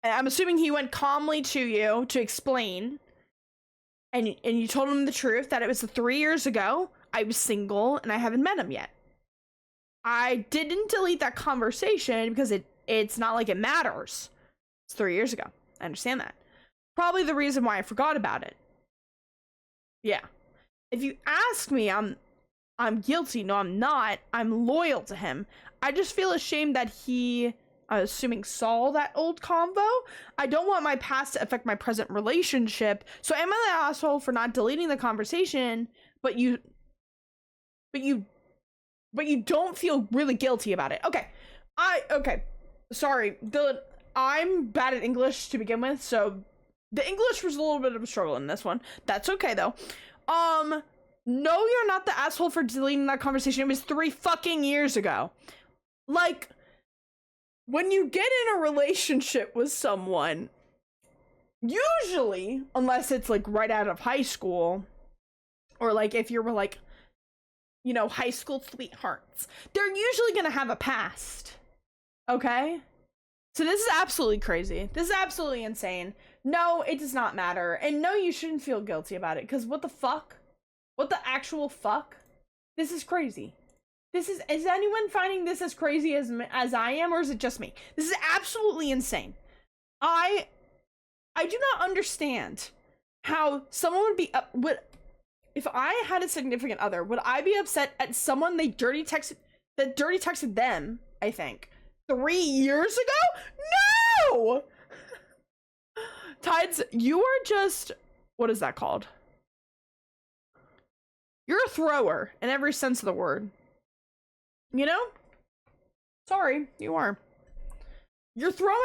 Speaker 1: I'm assuming he went calmly to you to explain, and you told him the truth, that it was 3 years ago. I was single and I haven't met him yet. I didn't delete that conversation because it's not like it matters. It's 3 years ago. I understand that. Probably the reason why I forgot about it. Yeah. If you ask me, I'm guilty. No, I'm not. I'm loyal to him. I just feel ashamed that he, I'm assuming, saw that old convo. I don't want my past to affect my present relationship. So am I the asshole for not deleting the conversation, but you don't feel really guilty about it? Okay. Sorry. I'm bad at English to begin with, so the English was a little bit of a struggle in this one. That's okay, though. No, you're not the asshole for deleting that conversation. It was 3 fucking years ago. Like, when you get in a relationship with someone, usually, unless it's, like, right out of high school, or, like, if you're, like, you know, high school sweethearts, they're usually gonna have a past. Okay? So this is absolutely crazy. This is absolutely insane. No, it does not matter. And no, you shouldn't feel guilty about it, because what the fuck? What the actual fuck? This is crazy. Is anyone finding this as crazy as I am, or is it just me? This is absolutely insane. I do not understand how someone would be if I had a significant other, would I be upset at someone that dirty texted them, I think, 3 years ago? No! Tides, you are just, what is that called? You're a thrower in every sense of the word. You know? Sorry, you are. You're throwing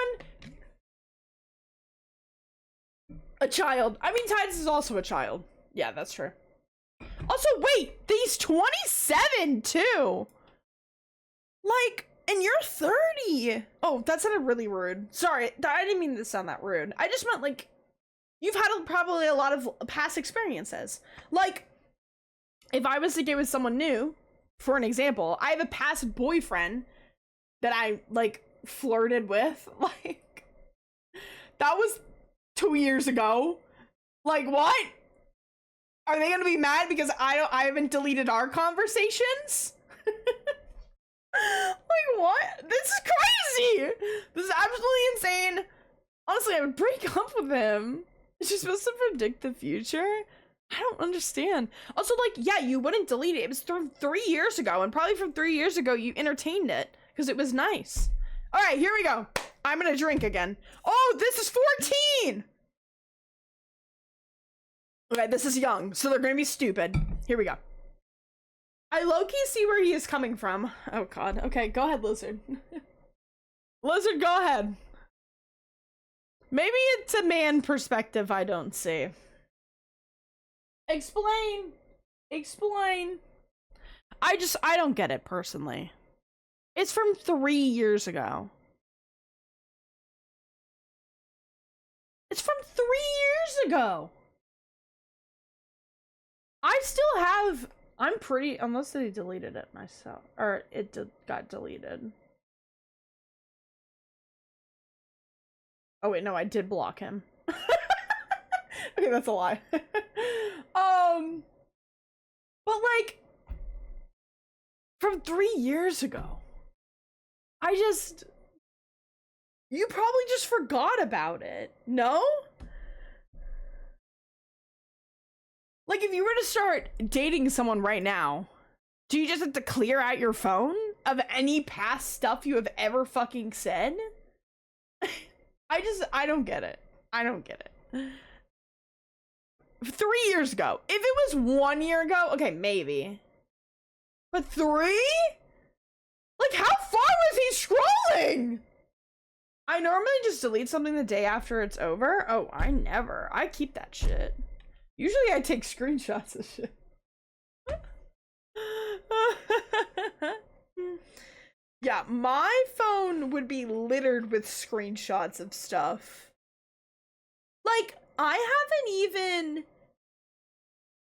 Speaker 1: a child. I mean, Tides is also a child. Yeah, that's true. Also, wait, he's 27 too. Like, and you're 30. Oh, that sounded really rude. Sorry, I didn't mean to sound that rude. I just meant, like, you've had probably a lot of past experiences. Like, if I was to get with someone new, for an example, I have a past boyfriend that I, like, flirted with. Like, that was 2 years ago. Like, what? Are they gonna be mad because I haven't deleted our conversations? Like, what? This is crazy! This is absolutely insane. Honestly, I would break up with him. Is she supposed to predict the future? I don't understand. Also, like, yeah, you wouldn't delete it. It was from 3 years ago, and probably from 3 years ago you entertained it because it was nice. All right, here we go. I'm gonna drink again. Oh, this is 14! Okay, this is young, so they're gonna be stupid. Here we go. I low-key see where he is coming from. Oh god. Okay, go ahead, Lizard. Lizard, go ahead. Maybe it's a man perspective I don't see. Explain. Explain. I don't get it personally. It's from 3 years ago. It's from 3 years ago. I still have, I'm pretty, unless they deleted it myself, or it got deleted. Oh wait, no, I did block him. Okay, that's a lie. But like, from 3 years ago, you probably just forgot about it, no? Like, if you were to start dating someone right now, do you just have to clear out your phone of any past stuff you have ever fucking said? I don't get it. I don't get it. 3 years ago. If it was 1 year ago, okay, maybe. But 3? Like, how far was he scrolling? I normally just delete something the day after it's over. Oh, I never. I keep that shit. Usually I take screenshots of shit. Yeah, my phone would be littered with screenshots of stuff. Like, I haven't even...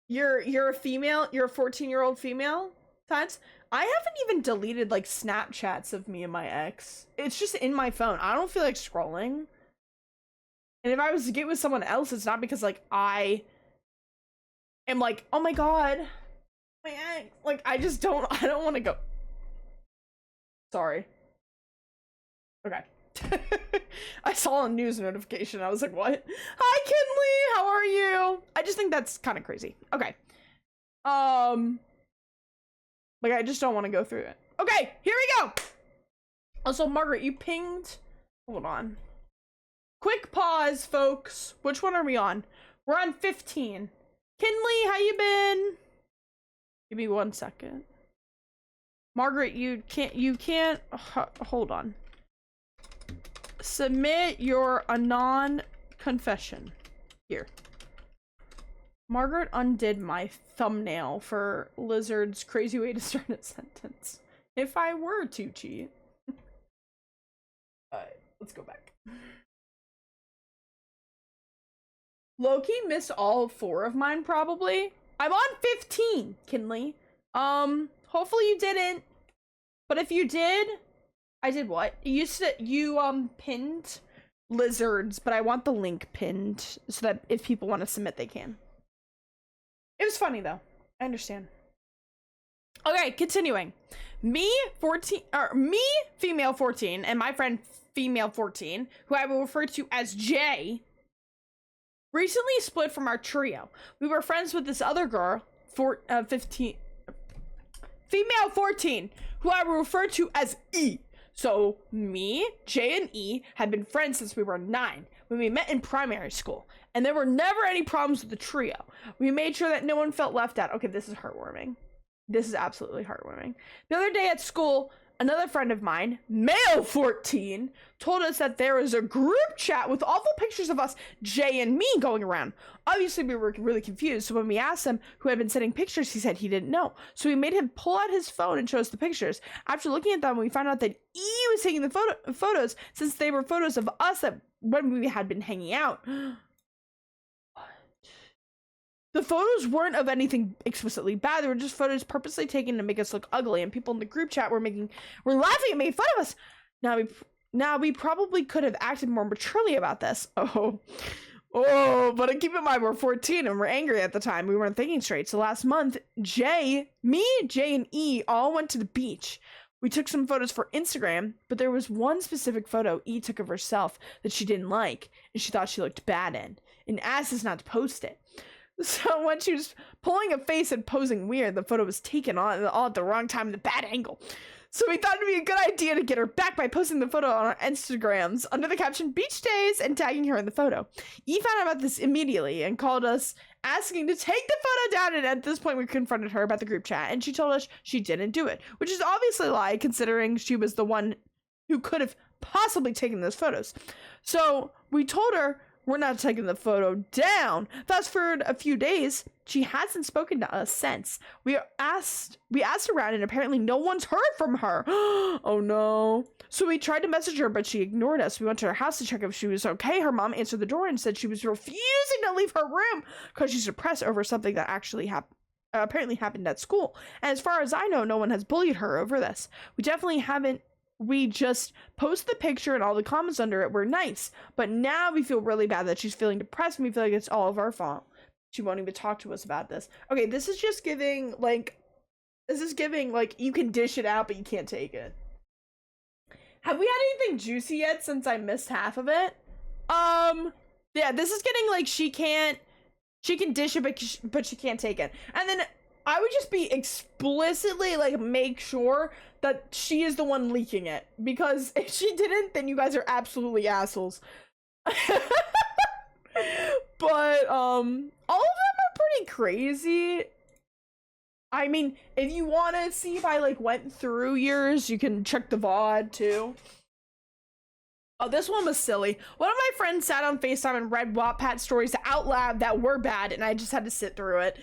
Speaker 1: You're a female? You're a 14-year-old female? Tides? I haven't even deleted, like, Snapchats of me and my ex. It's just in my phone. I don't feel like scrolling. And if I was to get with someone else, it's not because, like, I am like, oh my god, my ex. Like, I don't want to go. Sorry. Okay. I saw a news notification. I was like, what? Hi, Kinley. How are you? I just think that's kind of crazy. Okay. Like, I just don't want to go through it. Okay, here we go. Also, Margaret, you pinged. Hold on. Quick pause, folks. Which one are we on? We're on 15. Kinley, how you been? Give me 1 second. Margaret, you can't, hold on. Submit your Anon confession. Here. Margaret undid my thumbnail for Lizard's crazy way to start a sentence. If I were to cheat. Alright, let's go back. Loki missed all 4 of mine, probably. I'm on 15, Kinley. Hopefully you didn't. But if you did, I did what? You pinned lizards, but I want the link pinned so that if people want to submit, they can. It was funny though. I understand. Okay, continuing. Me, female 14, and my friend, female 14, who I will refer to as J, recently split from our trio. We were friends with this other girl, 15, female 14, who I will refer to as E. So me, J, and E had been friends since we were 9, when we met in primary school, and there were never any problems with the trio. We made sure that no one felt left out. Okay, this is heartwarming. This is absolutely heartwarming. The other day at school, another friend of mine, male 14, told us that there was a group chat with awful pictures of us, Jay and me, going around. Obviously, we were really confused, so when we asked him who had been sending pictures, he said he didn't know. So we made him pull out his phone and show us the pictures. After looking at them, we found out that E was taking the photos since they were photos of us that when we had been hanging out. The photos weren't of anything explicitly bad. They were just photos purposely taken to make us look ugly, and people in the group chat were laughing and making fun of us. Now we probably could have acted more maturely about this. Oh, but keep in mind we're 14 and we're angry at the time. We weren't thinking straight. So last month, Jay, and E all went to the beach. We took some photos for Instagram, but there was one specific photo E took of herself that she didn't like, and she thought she looked bad in, and asked us not to post it. So when she was pulling a face and posing weird, the photo was taken all at the wrong time and the bad angle. So we thought it'd be a good idea to get her back by posting the photo on our Instagrams under the caption Beach Days and tagging her in the photo. E found out about this immediately and called us asking to take the photo down, and at this point we confronted her about the group chat, and she told us she didn't do it, which is obviously a lie considering she was the one who could have possibly taken those photos. So we told her we're not taking the photo down. Fast forward a few days, she hasn't spoken to us since. We asked around, and apparently no one's heard from her. Oh no. So we tried to message her, but she ignored us. We went to her house to check if she was okay. Her mom answered the door and said she was refusing to leave her room because she's depressed over something that actually apparently happened at school. And as far as I know, no one has bullied her over this. We just post the picture and all the comments under it were nice, but now we feel really bad that she's feeling depressed, and we feel like it's all of our fault. She won't even talk to us about this. Okay, this is giving like you can dish it out, but you can't take it. Have we had anything juicy yet since I missed half of it? Yeah, this is getting like she can dish it, but she can't take it. And then I would just be explicitly like make sure that she is the one leaking it, because if she didn't, then you guys are absolutely assholes. But all of them are pretty crazy. I mean, if you want to see if I like went through yours, you can check the VOD too. Oh, this one was silly. One of my friends sat on FaceTime and read Wattpad stories out loud that were bad, and I just had to sit through it.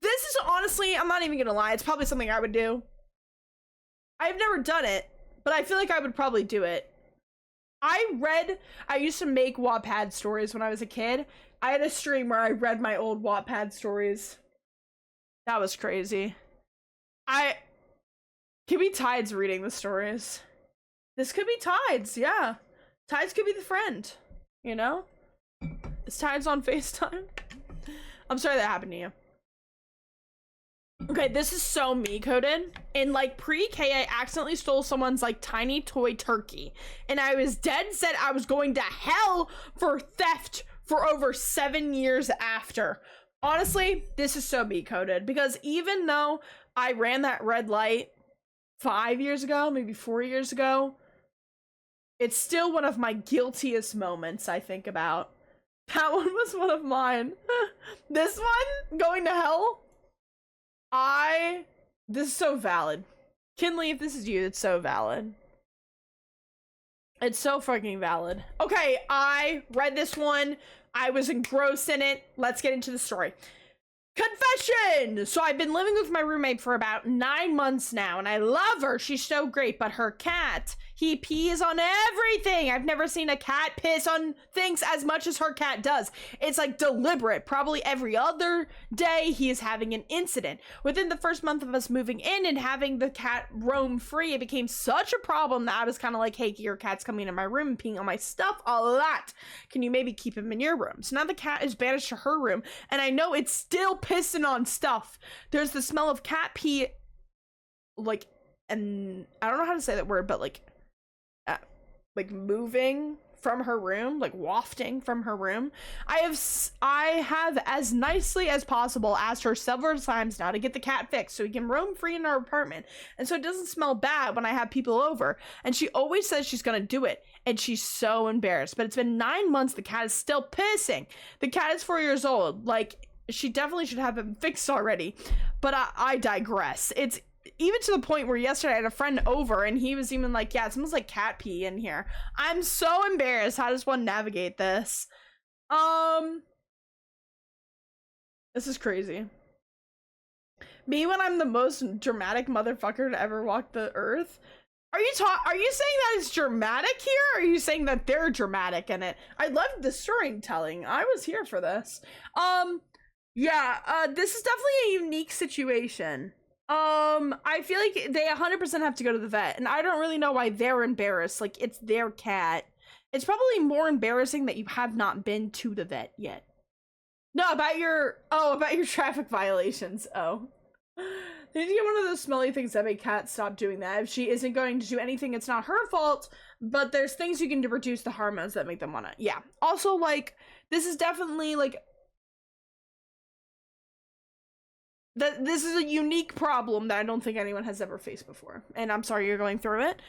Speaker 1: This is honestly, I'm not even gonna lie, it's probably something I would do. I've never done it, but I feel like I would probably do it. I used to make Wattpad stories when I was a kid. I had a stream where I read my old Wattpad stories. That was crazy. Could be Tides reading the stories. This could be Tides, yeah. Tides could be the friend, you know? Is Tides on FaceTime? I'm sorry that happened to you. Okay, this is so me coded. In like pre-K, I accidentally stole someone's like tiny toy turkey, and I was dead set I was going to hell for theft for over 7 years after. Honestly, this is so me coded, because even though I ran that red light 5 years ago, maybe 4 years ago, it's still one of my guiltiest moments I think about. That one was one of mine. This one, going to hell, this is so valid. Kinley, if this is you, it's so valid. It's so fucking valid. Okay, I read this one. I was engrossed in it. Let's get into the story. Confession! So I've been living with my roommate for about 9 months now, and I love her. She's so great, but her cat, he pees on everything. I've never seen a cat piss on things as much as her cat does. It's like deliberate. Probably every other day he is having an incident. Within the first month of us moving in and having the cat roam free, it became such a problem that I was kind of like, hey, your cat's coming in my room and peeing on my stuff a lot. Can you maybe keep him in your room? So now the cat is banished to her room, and I know it's still pissing on stuff. There's the smell of cat pee, like, and I don't know how to say that word, but like moving from her room, like wafting from her room. I have as nicely as possible asked her several times now to get the cat fixed so he can roam free in our apartment and so it doesn't smell bad when I have people over, and she always says she's gonna do it, and she's so embarrassed. But it's been 9 months, the cat is still pissing. The cat is 4 years old. Like, she definitely should have him fixed already, but I digress. It's even to the point where yesterday I had a friend over and he was even like, yeah, it smells like cat pee in here. I'm so embarrassed. How does one navigate this? This is crazy. Me when I'm the most dramatic motherfucker to ever walk the earth. Are you saying that it's dramatic here? Or are you saying that they're dramatic in it? I loved the storytelling. I was here for this. Yeah, this is definitely a unique situation. I feel like they 100% have to go to the vet, and I don't really know why they're embarrassed. Like, it's their cat. It's probably more embarrassing that you have not been to the vet yet. No, about your traffic violations. Oh. They need to get one of those smelly things that make cats stop doing that. If she isn't going to do anything, it's not her fault, but there's things you can do to reduce the hormones that make them wanna, yeah. Also, like, this is definitely, like, this is a unique problem that I don't think anyone has ever faced before. And I'm sorry you're going through it.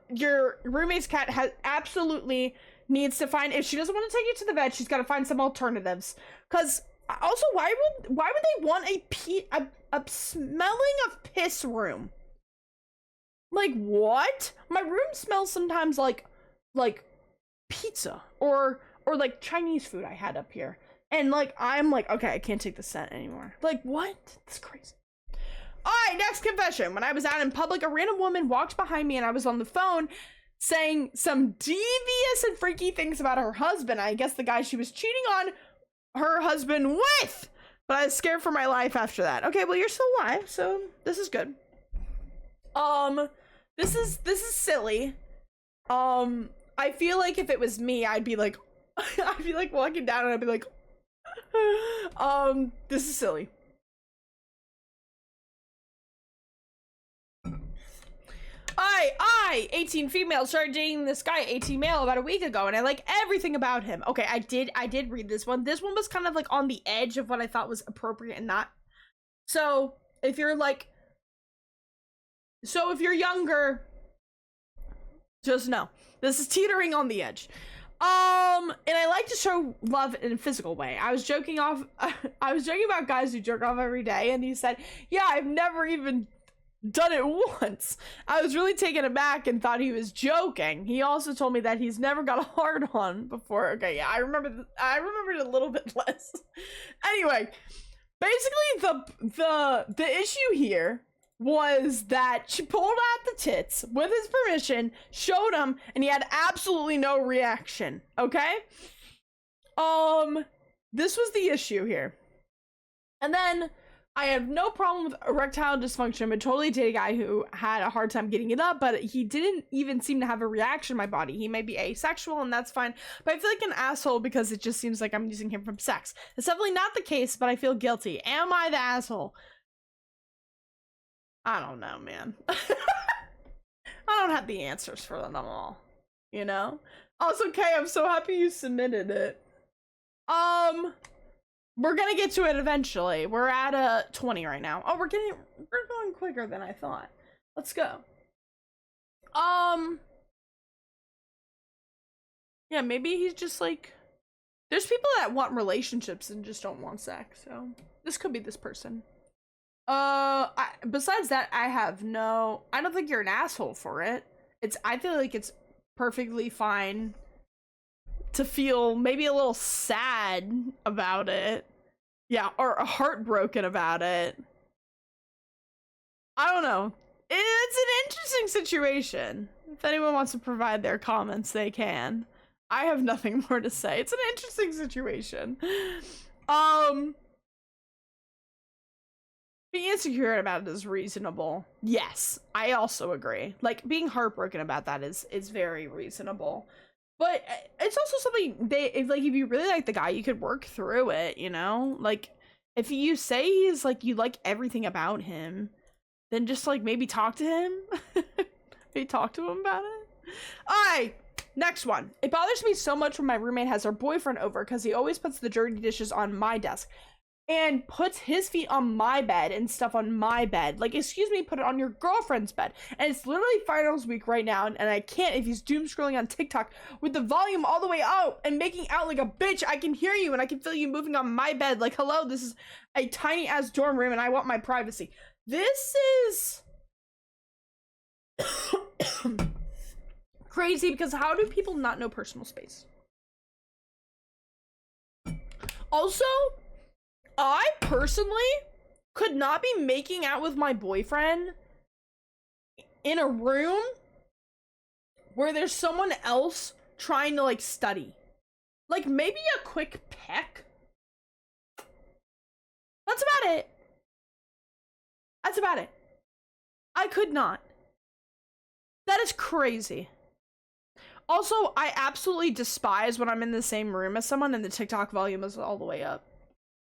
Speaker 1: Your roommate's cat has absolutely needs to find, if she doesn't want to take you to the vet, she's got to find some alternatives. Because also, why would they want a smelling of piss room? Like, what? My room smells sometimes like pizza or like Chinese food I had up here. And, like, I'm like, okay, I can't take the scent anymore. Like, what? That's crazy. Alright, next confession. When I was out in public, a random woman walked behind me and I was on the phone saying some devious and freaky things about her husband. I guess the guy she was cheating on her husband with. But I was scared for my life after that. Okay, well, you're still alive, so this is good. This is silly. I feel like if it was me, I'd be like, I'd be like walking down and I'd be like, this is silly. I 18 female started dating this guy 18 male about a week ago, and I like everything about him. Okay, I did read this one. This one was kind of like on the edge of what I thought was appropriate and not. So if you're younger, just know this is teetering on the edge. And I like to show love in a physical way. I was joking about guys who jerk off every day, and he said, yeah, I've never even done it once. I was really taken aback and thought he was joking. He also told me that he's never got a hard on before. Okay, yeah, I remembered a little bit less. Anyway, basically the issue here was that she pulled out the tits with his permission, showed him, and he had absolutely no reaction. Okay? This was the issue here. And then I have no problem with erectile dysfunction, but totally date a guy who had a hard time getting it up, but he didn't even seem to have a reaction to my body. He may be asexual, and that's fine, but I feel like an asshole because it just seems like I'm using him for sex. That's definitely not the case, but I feel guilty. Am I the asshole? I don't know, man. I don't have the answers for them all, you know? Also, Kay, I'm so happy you submitted it. We're gonna get to it eventually. We're at 20 right now. Oh, we're going quicker than I thought. Let's go. Yeah, maybe he's just like, there's people that want relationships and just don't want sex, so this could be this person. Besides that, I don't think you're an asshole for it. I feel like it's perfectly fine to feel maybe a little sad about it, Yeah, or heartbroken about it. I don't know. It's an interesting situation. If anyone wants to provide their comments, they can. I have nothing more to say. It's an interesting situation. Being insecure about it is reasonable. Yes, I also agree. Like, being heartbroken about that is very reasonable. But it's also something if you really like the guy, you could work through it, you know? Like, if you say he's like, you like everything about him, then just like maybe talk to him. Maybe talk to him about it. Alright, next one. It bothers me so much when my roommate has her boyfriend over because he always puts the dirty dishes on my desk and puts his feet on my bed and stuff on my bed. Like, excuse me, put it on your girlfriend's bed. And it's literally finals week right now, and I can't if he's doom scrolling on TikTok with the volume all the way out and making out like a bitch. I can hear you and I can feel you moving on my bed. Like, hello, this is a tiny ass dorm room and I want my privacy. This is crazy because how do people not know personal space? Also, I personally could not be making out with my boyfriend in a room where there's someone else trying to like study. Like maybe a quick peck. That's about it. That's about it. I could not. That is crazy. Also, I absolutely despise when I'm in the same room as someone and the TikTok volume is all the way up.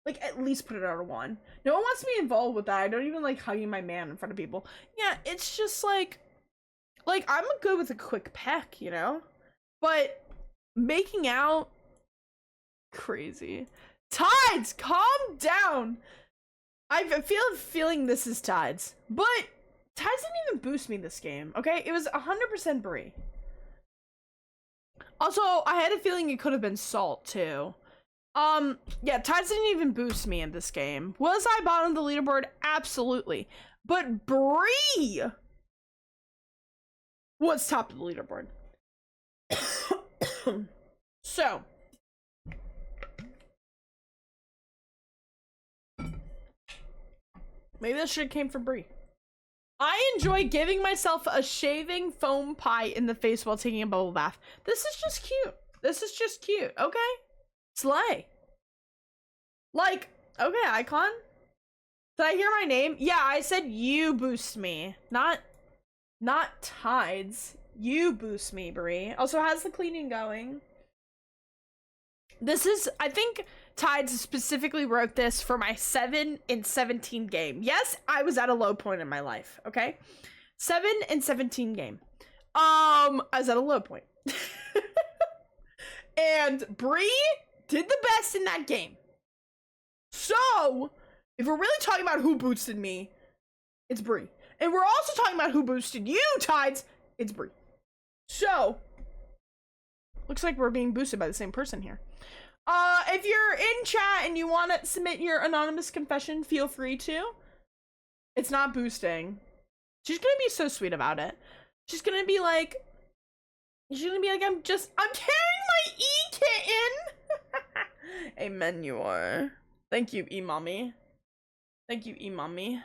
Speaker 1: Like, at least put it out of 1. No one wants to be involved with that. I don't even like hugging my man in front of people. Yeah, it's just like I'm good with a quick peck, you know? But making out, crazy. Tides, calm down. I feel feeling this is Tides, but Tides didn't even boost me this game, okay? It was 100% Brie. Also, I had a feeling it could have been Salt, too. Yeah, Tides didn't even boost me in this game. Was I bottom of the leaderboard? Absolutely. But Brie was top of the leaderboard. So. Maybe that shit came from Brie. I enjoy giving myself a shaving foam pie in the face while taking a bubble bath. This is just cute. This is just cute, okay? Slay. Like, okay, Icon. Did I hear my name? Yeah, I said you boost me. Not Tides. You boost me, Brie. Also, how's the cleaning going? This is, I think Tides specifically wrote this for my 7 and 17 game. Yes, I was at a low point in my life, okay? 7 and 17 game. I was at a low point. And Brie did the best in that game. So, if we're really talking about who boosted me, it's Brie. And we're also talking about who boosted you, Tides, it's Brie. So, looks like we're being boosted by the same person here. If you're in chat and you want to submit your anonymous confession, feel free to. It's not boosting. She's gonna be so sweet about it. She's gonna be like, I'm carrying my E-kitten. Amen, you are. Thank you, E-mommy. Thank you, E-mommy.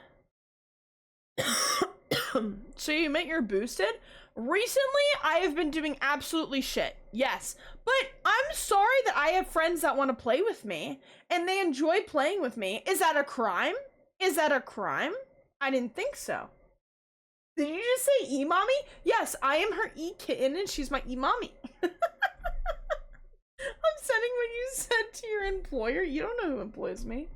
Speaker 1: So you admit you're boosted? Recently, I have been doing absolutely shit. Yes. But I'm sorry that I have friends that want to play with me and they enjoy playing with me. Is that a crime? Is that a crime? I didn't think so. Did you just say E-mommy? Yes, I am her E-kitten and she's my E-mommy. I'm sending what you said to your employer. You don't know who employs me.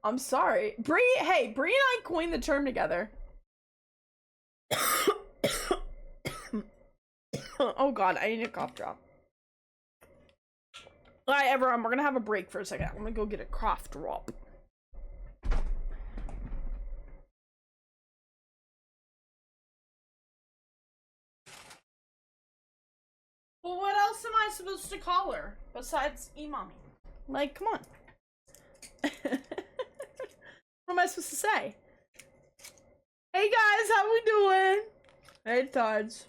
Speaker 1: I'm sorry. Brie and I coined the term together. Oh god, I need a cough drop. Alright, everyone, we're gonna have a break for a second. I'm gonna go get a cough drop. Well, what else am I supposed to call her besides E-mommy? Like, come on. What am I supposed to say? Hey guys, how we doing? Hey Tides.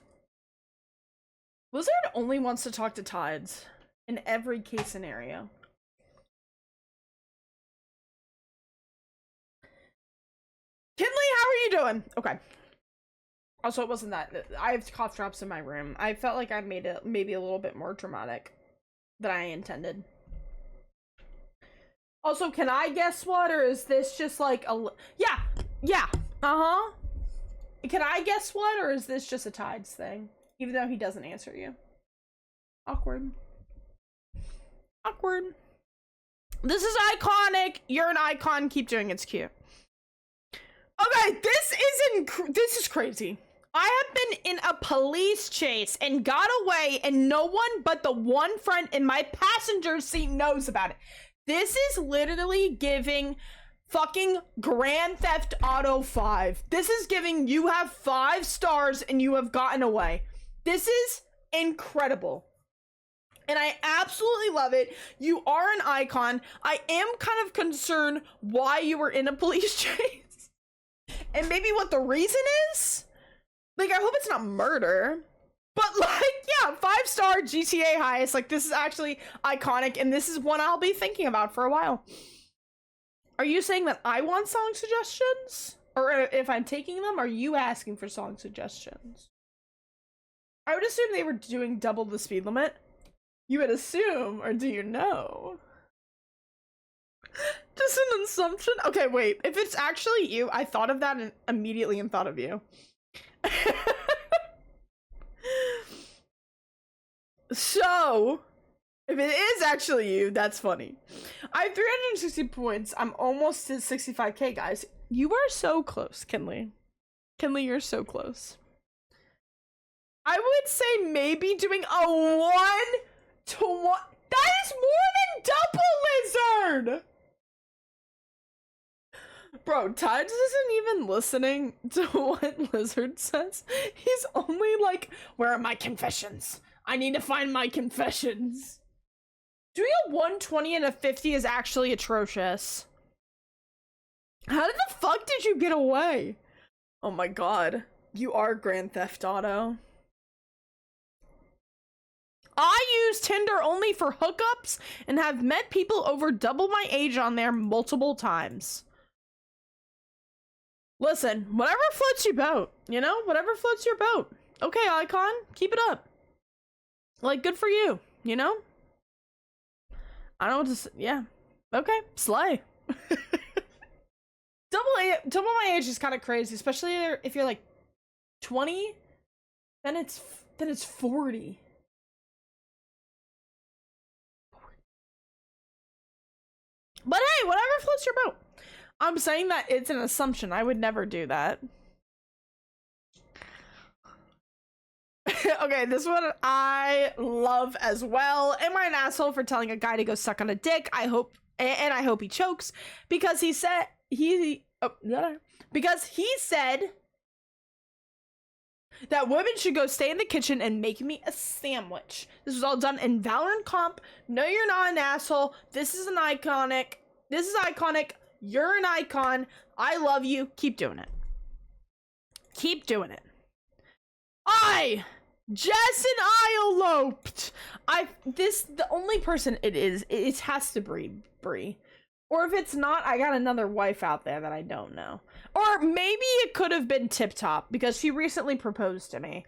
Speaker 1: Blizzard only wants to talk to Tides. in every case scenario. Kinley, how are you doing? Okay. Also, it wasn't that. I have cough drops in my room. I felt like I made it maybe a little bit more dramatic than I intended. Also, can I guess what? Or is this just like a... Yeah. Uh-huh. Can I guess what? Or is this just a Tides thing? Even though he doesn't answer you. Awkward. Awkward. This is iconic. You're an icon. Keep doing it. It's cute. Okay, this is crazy. I have been in a police chase and got away, and no one but the one friend in my passenger seat knows about it. This is literally giving fucking Grand Theft Auto 5. This is giving you have 5 stars and you have gotten away. This is incredible. And I absolutely love it. You are an icon. I am kind of concerned why you were in a police chase. And maybe what the reason is? Like, I hope it's not murder. But, like, yeah, 5-star GTA highest. Like, this is actually iconic, and this is one I'll be thinking about for a while. Are you saying that I want song suggestions? Or if I'm taking them, are you asking for song suggestions? I would assume they were doing double the speed limit. You would assume, or do you know? Just an assumption? Okay, wait. If it's actually you, I thought of that and immediately thought of you. So, if it is actually you, that's funny. I have 360 points. I'm almost to 65k, guys. You are so close, Kinley. Kinley, you're so close. I would say maybe doing a 1-to-1. That is more than double, Lizard! Bro, Tides isn't even listening to what Lizard says. He's only like, where are my confessions? I need to find my confessions. Doing a 120 and a 50 is actually atrocious. How the fuck did you get away? Oh my god. You are Grand Theft Auto. I use Tinder only for hookups and have met people over double my age on there multiple times. Listen, whatever floats your boat, you know? Whatever floats your boat. Okay, icon, keep it up. Like, good for you, you know? I don't know what to say. Yeah. Okay, slay. Double my age is kind of crazy, especially if you're like 20, then it's 40. But hey, whatever floats your boat. I'm saying that it's an assumption. I would never do that. Okay, this one I love as well. Am I an asshole for telling a guy to go suck on a dick? I hope he chokes because he said because he said that women should go stay in the kitchen and make me a sandwich. This was all done in Valorant comp. No, you're not an asshole. This is iconic. You're an icon. I love you. Keep doing it. Keep doing it. Jess and I eloped. The only person it has to be Bree. Or if it's not, I got another wife out there that I don't know. Or maybe it could have been Tip Top because she recently proposed to me.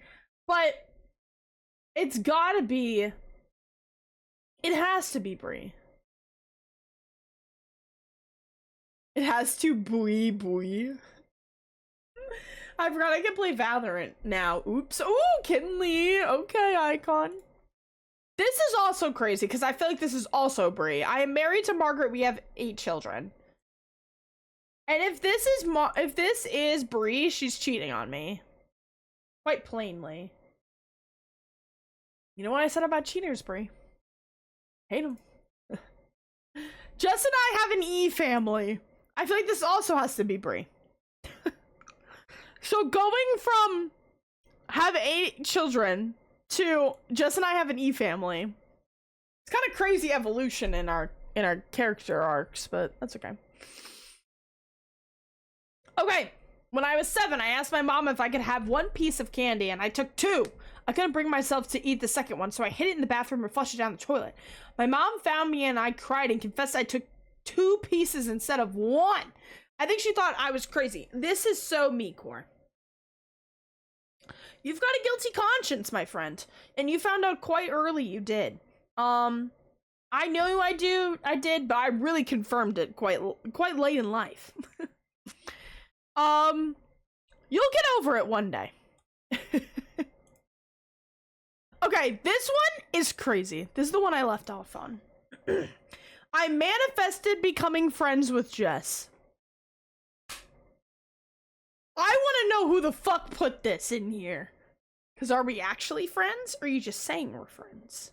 Speaker 1: But it's gotta be. It has to be Bree. It has to bui. I forgot I can play Valorant now. Oops. Ooh, Kinley. Okay, icon. This is also crazy because I feel like this is also Bree. I am married to Margaret. We have 8 children. And if this is Bree, she's cheating on me. Quite plainly. You know what I said about cheaters, Bree? Hate them. Jess and I have an E family. I feel like this also has to be Bree. So going from have 8 children to Jess and I have an E family. It's kind of crazy evolution in our character arcs, but that's okay. Okay, when I was 7, I asked my mom if I could have 1 piece of candy, and I took 2. I couldn't bring myself to eat the second one, so I hid it in the bathroom and flushed it down the toilet. My mom found me and I cried and confessed I took 2 pieces instead of 1. I think she thought I was crazy. This is so me, Core. You've got a guilty conscience, my friend, and you found out quite early you did. I know I did, but I really confirmed it quite late in life. You'll get over it one day. Okay, this one is crazy. This is the one I left off on. I manifested becoming friends with Jess. I want to know who the fuck put this in here. Because are we actually friends, or are you just saying we're friends?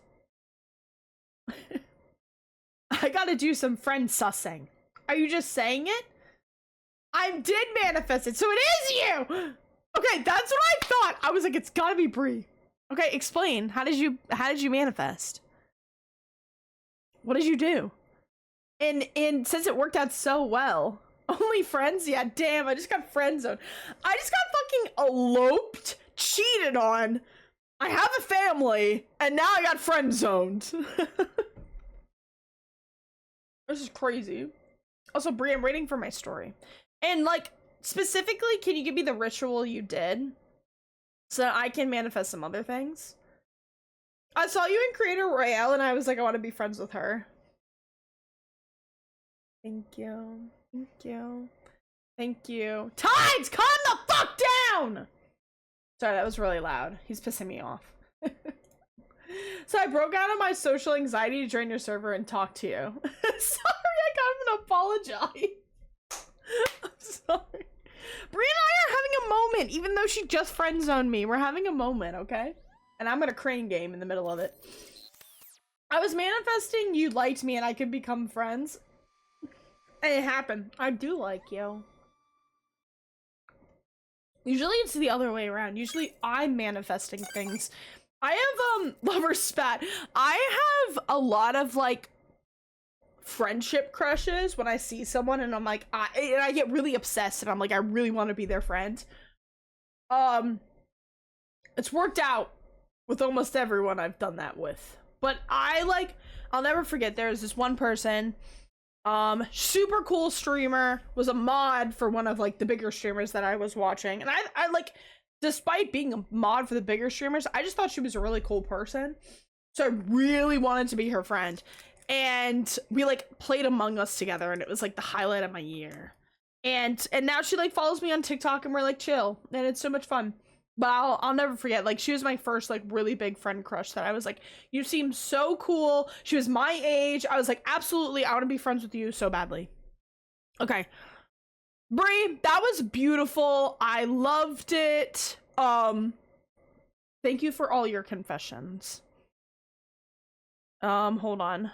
Speaker 1: I gotta do some friend sussing. Are you just saying it? I did manifest it, so it is you! Okay, that's what I thought. I was like, it's gotta be Bree. Okay, explain. How did you manifest? What did you do? And since it worked out so well, only friends? Yeah, damn, I just got friend zoned. I just got fucking eloped, cheated on. I have a family, and now I got friend zoned. This is crazy. Also, Brie, I'm waiting for my story. And, like, specifically, can you give me the ritual you did? So that I can manifest some other things? I saw you in Creator Royale, and I was like, I want to be friends with her. Thank you. Thank you. Thank you. Tides, calm the fuck down! Sorry, that was really loud. He's pissing me off. So I broke out of my social anxiety to join your server and talk to you. Sorry, I got an apologize. I'm sorry. Brie and I are having a moment, even though she just friend zoned me. We're having a moment, okay? And I'm in a crane game in the middle of it. I was manifesting you liked me and I could become friends. And it happened. I do like you. Usually it's the other way around. Usually I'm manifesting things. I have, lover spat. I have a lot of, like, friendship crushes when I see someone and I'm like, I get really obsessed and I'm like, I really want to be their friend. It's worked out with almost everyone I've done that with. But I'll never forget, there's this one person, super cool streamer, was a mod for one of, like, the bigger streamers that I was watching. And I like, despite being a mod for the bigger streamers, I just thought she was a really cool person. So I really wanted to be her friend. And we, like, played Among Us together, and it was, like, the highlight of my year. And now she, like, follows me on TikTok, and we're, like, chill. And it's so much fun. But I'll never forget, like, she was my first, like, really big friend crush that I was like, you seem so cool. She was my age. I was like, absolutely, I want to be friends with you so badly. Okay. Brie, that was beautiful. I loved it. Thank you for all your confessions. Hold on.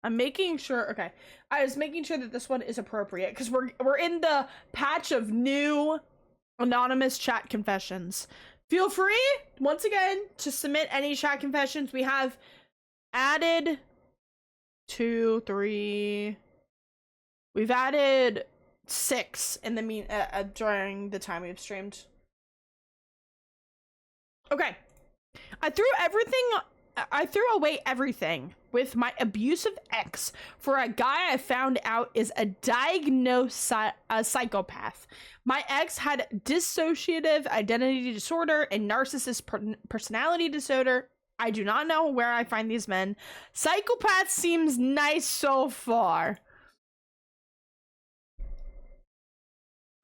Speaker 1: I'm making sure, okay. I was making sure that this one is appropriate because we're in the patch of new anonymous chat confessions. Feel free, once again, to submit any chat confessions. We have added 2, 3. We've added 6 in the during the time we've streamed. Okay. I threw away everything with my abusive ex for a guy I found out is a diagnosed psychopath. My ex had dissociative identity disorder and narcissist personality disorder. I do not know where I find these men. Psychopath seems nice so far.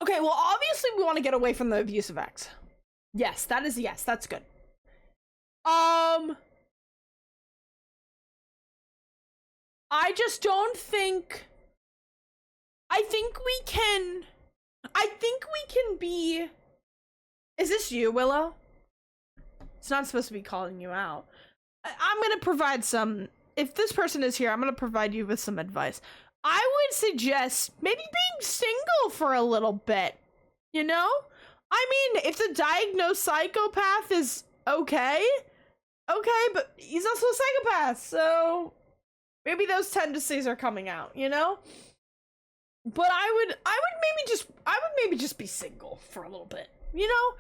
Speaker 1: Okay, well, obviously we want to get away from the abusive ex. Yes, that is yes, that's good. I just don't think... I think we can be... Is this you, Willow? It's not supposed to be calling you out. I'm gonna provide some... If this person is here, I'm gonna provide you with some advice. I would suggest maybe being single for a little bit. You know? I mean, if the diagnosed psychopath is okay, but he's also a psychopath, so... Maybe those tendencies are coming out, you know? But I would maybe just be single for a little bit, you know?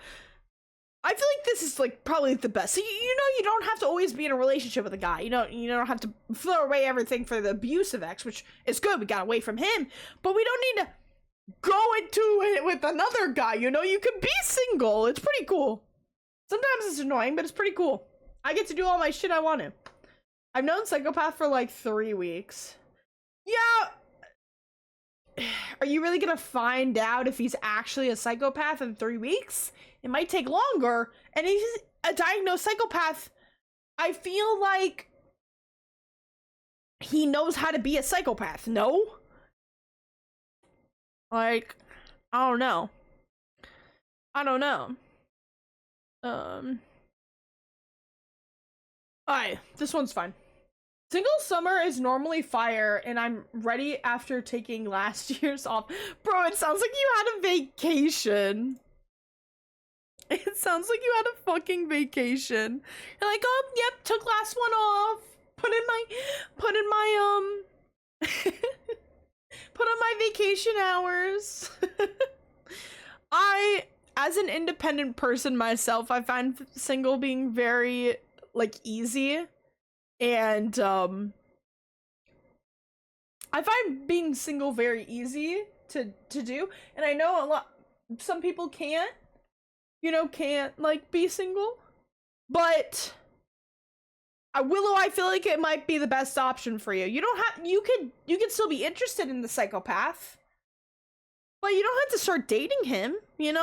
Speaker 1: I feel like this is like probably the best. So you don't have to always be in a relationship with a guy. You don't have to throw away everything for the abusive ex, which is good. We got away from him, but we don't need to go into it with another guy. You can be single. It's pretty cool. Sometimes it's annoying, but it's pretty cool. I get to do all my shit I want to. I've known Psychopath for like 3 weeks. Yeah. Are you really gonna find out if he's actually a psychopath in 3 weeks? It might take longer. And if he's a diagnosed psychopath, I feel like he knows how to be a psychopath. No? Like, I don't know. Alright, this one's fine. Single summer is normally fire, and I'm ready after taking last year's off. Bro, it sounds like you had a vacation. It sounds like you had a fucking vacation. You're like, oh, yep, took last one off. Put in my vacation hours. As an independent person myself, I find single being very, like, easy. And, I find being single very easy to do. And I know some people can't, like, be single. But, Willow, I feel like it might be the best option for you. You could still be interested in the psychopath. But you don't have to start dating him, maybe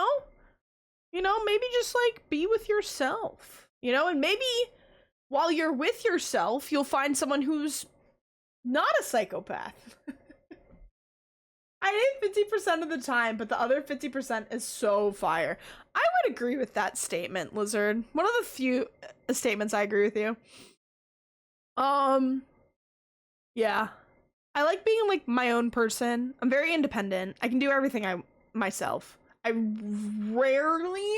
Speaker 1: just, like, be with yourself, and maybe while you're with yourself, you'll find someone who's not a psychopath. I think 50% of the time, but the other 50% is so fire. I would agree with that statement, Lizard. One of the few statements I agree with you. Yeah. I like being, like, my own person. I'm very independent. I can do everything myself. I rarely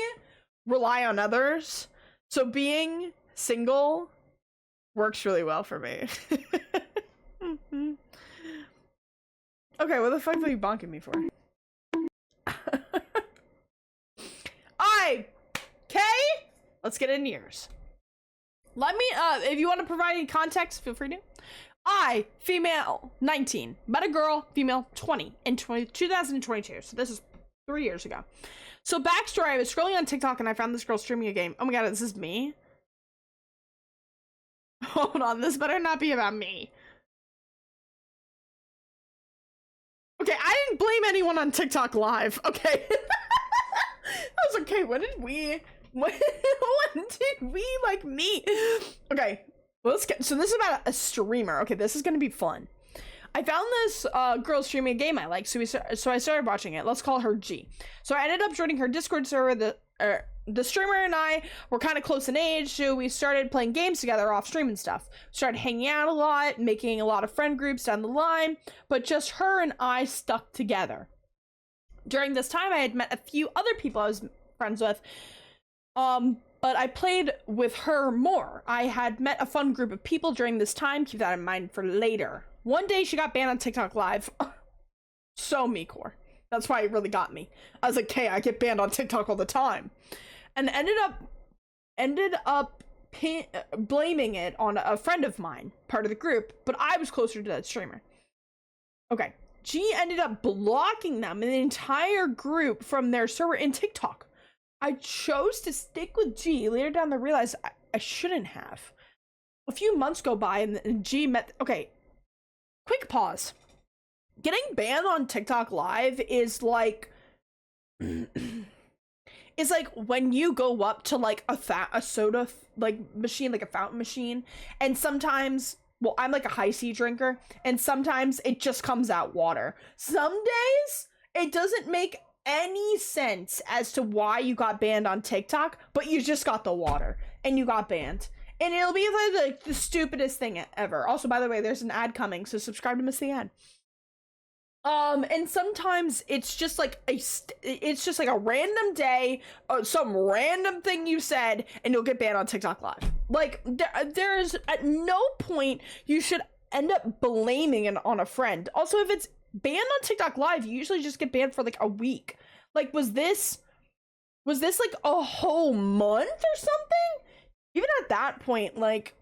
Speaker 1: rely on others. So being single works really well for me. Okay, what the fuck are you bonking me for? Alright, okay, let's get into yours. Let me, if you want to provide any context, feel free to. I, female, 19, met a girl, female, 20, in 2022, so this is 3 years ago. So backstory, I was scrolling on TikTok and I found this girl streaming a game. Oh my god, this is me? Hold on, this better not be about me. Okay, I didn't blame anyone on TikTok live, okay? I was okay, when did we like meet? Okay, let's get, so this is about a streamer. Okay, this is gonna be fun. I found this girl streaming a game I like, so I started watching it. Let's call her G. So I ended up joining her Discord server. The streamer and I were kind of close in age, so we started playing games together off stream and stuff. Started hanging out a lot, making a lot of friend groups down the line, but just her and I stuck together. During this time, I had met a few other people I was friends with, but I played with her more. I had met a fun group of people during this time. Keep that in mind for later. One day, she got banned on TikTok Live. So me core. That's why it really got me. I was like, hey, I get banned on TikTok all the time. And ended up blaming it on a friend of mine, part of the group, but I was closer to that streamer. Okay, G ended up blocking them and the entire group from their server in TikTok. I chose to stick with G. Later down, I realized I shouldn't have. A few months go by and G met. Okay, quick pause. Getting banned on TikTok Live is like. It's like when you go up to like a soda like machine, like a fountain machine, and sometimes, well, I'm like a high C drinker, and sometimes it just comes out water. Some days it doesn't make any sense as to why you got banned on TikTok, but you just got the water and you got banned. And it'll be like the stupidest thing ever. Also, by the way, there's an ad coming, so subscribe to miss the ad. And sometimes it's just like a random day, some random thing you said, and you'll get banned on TikTok Live. Like, there's at no point you should end up blaming it on a friend. Also, if it's banned on TikTok Live, you usually just get banned for like a week. Like, was this was this like a whole month or something? Even at that point, like,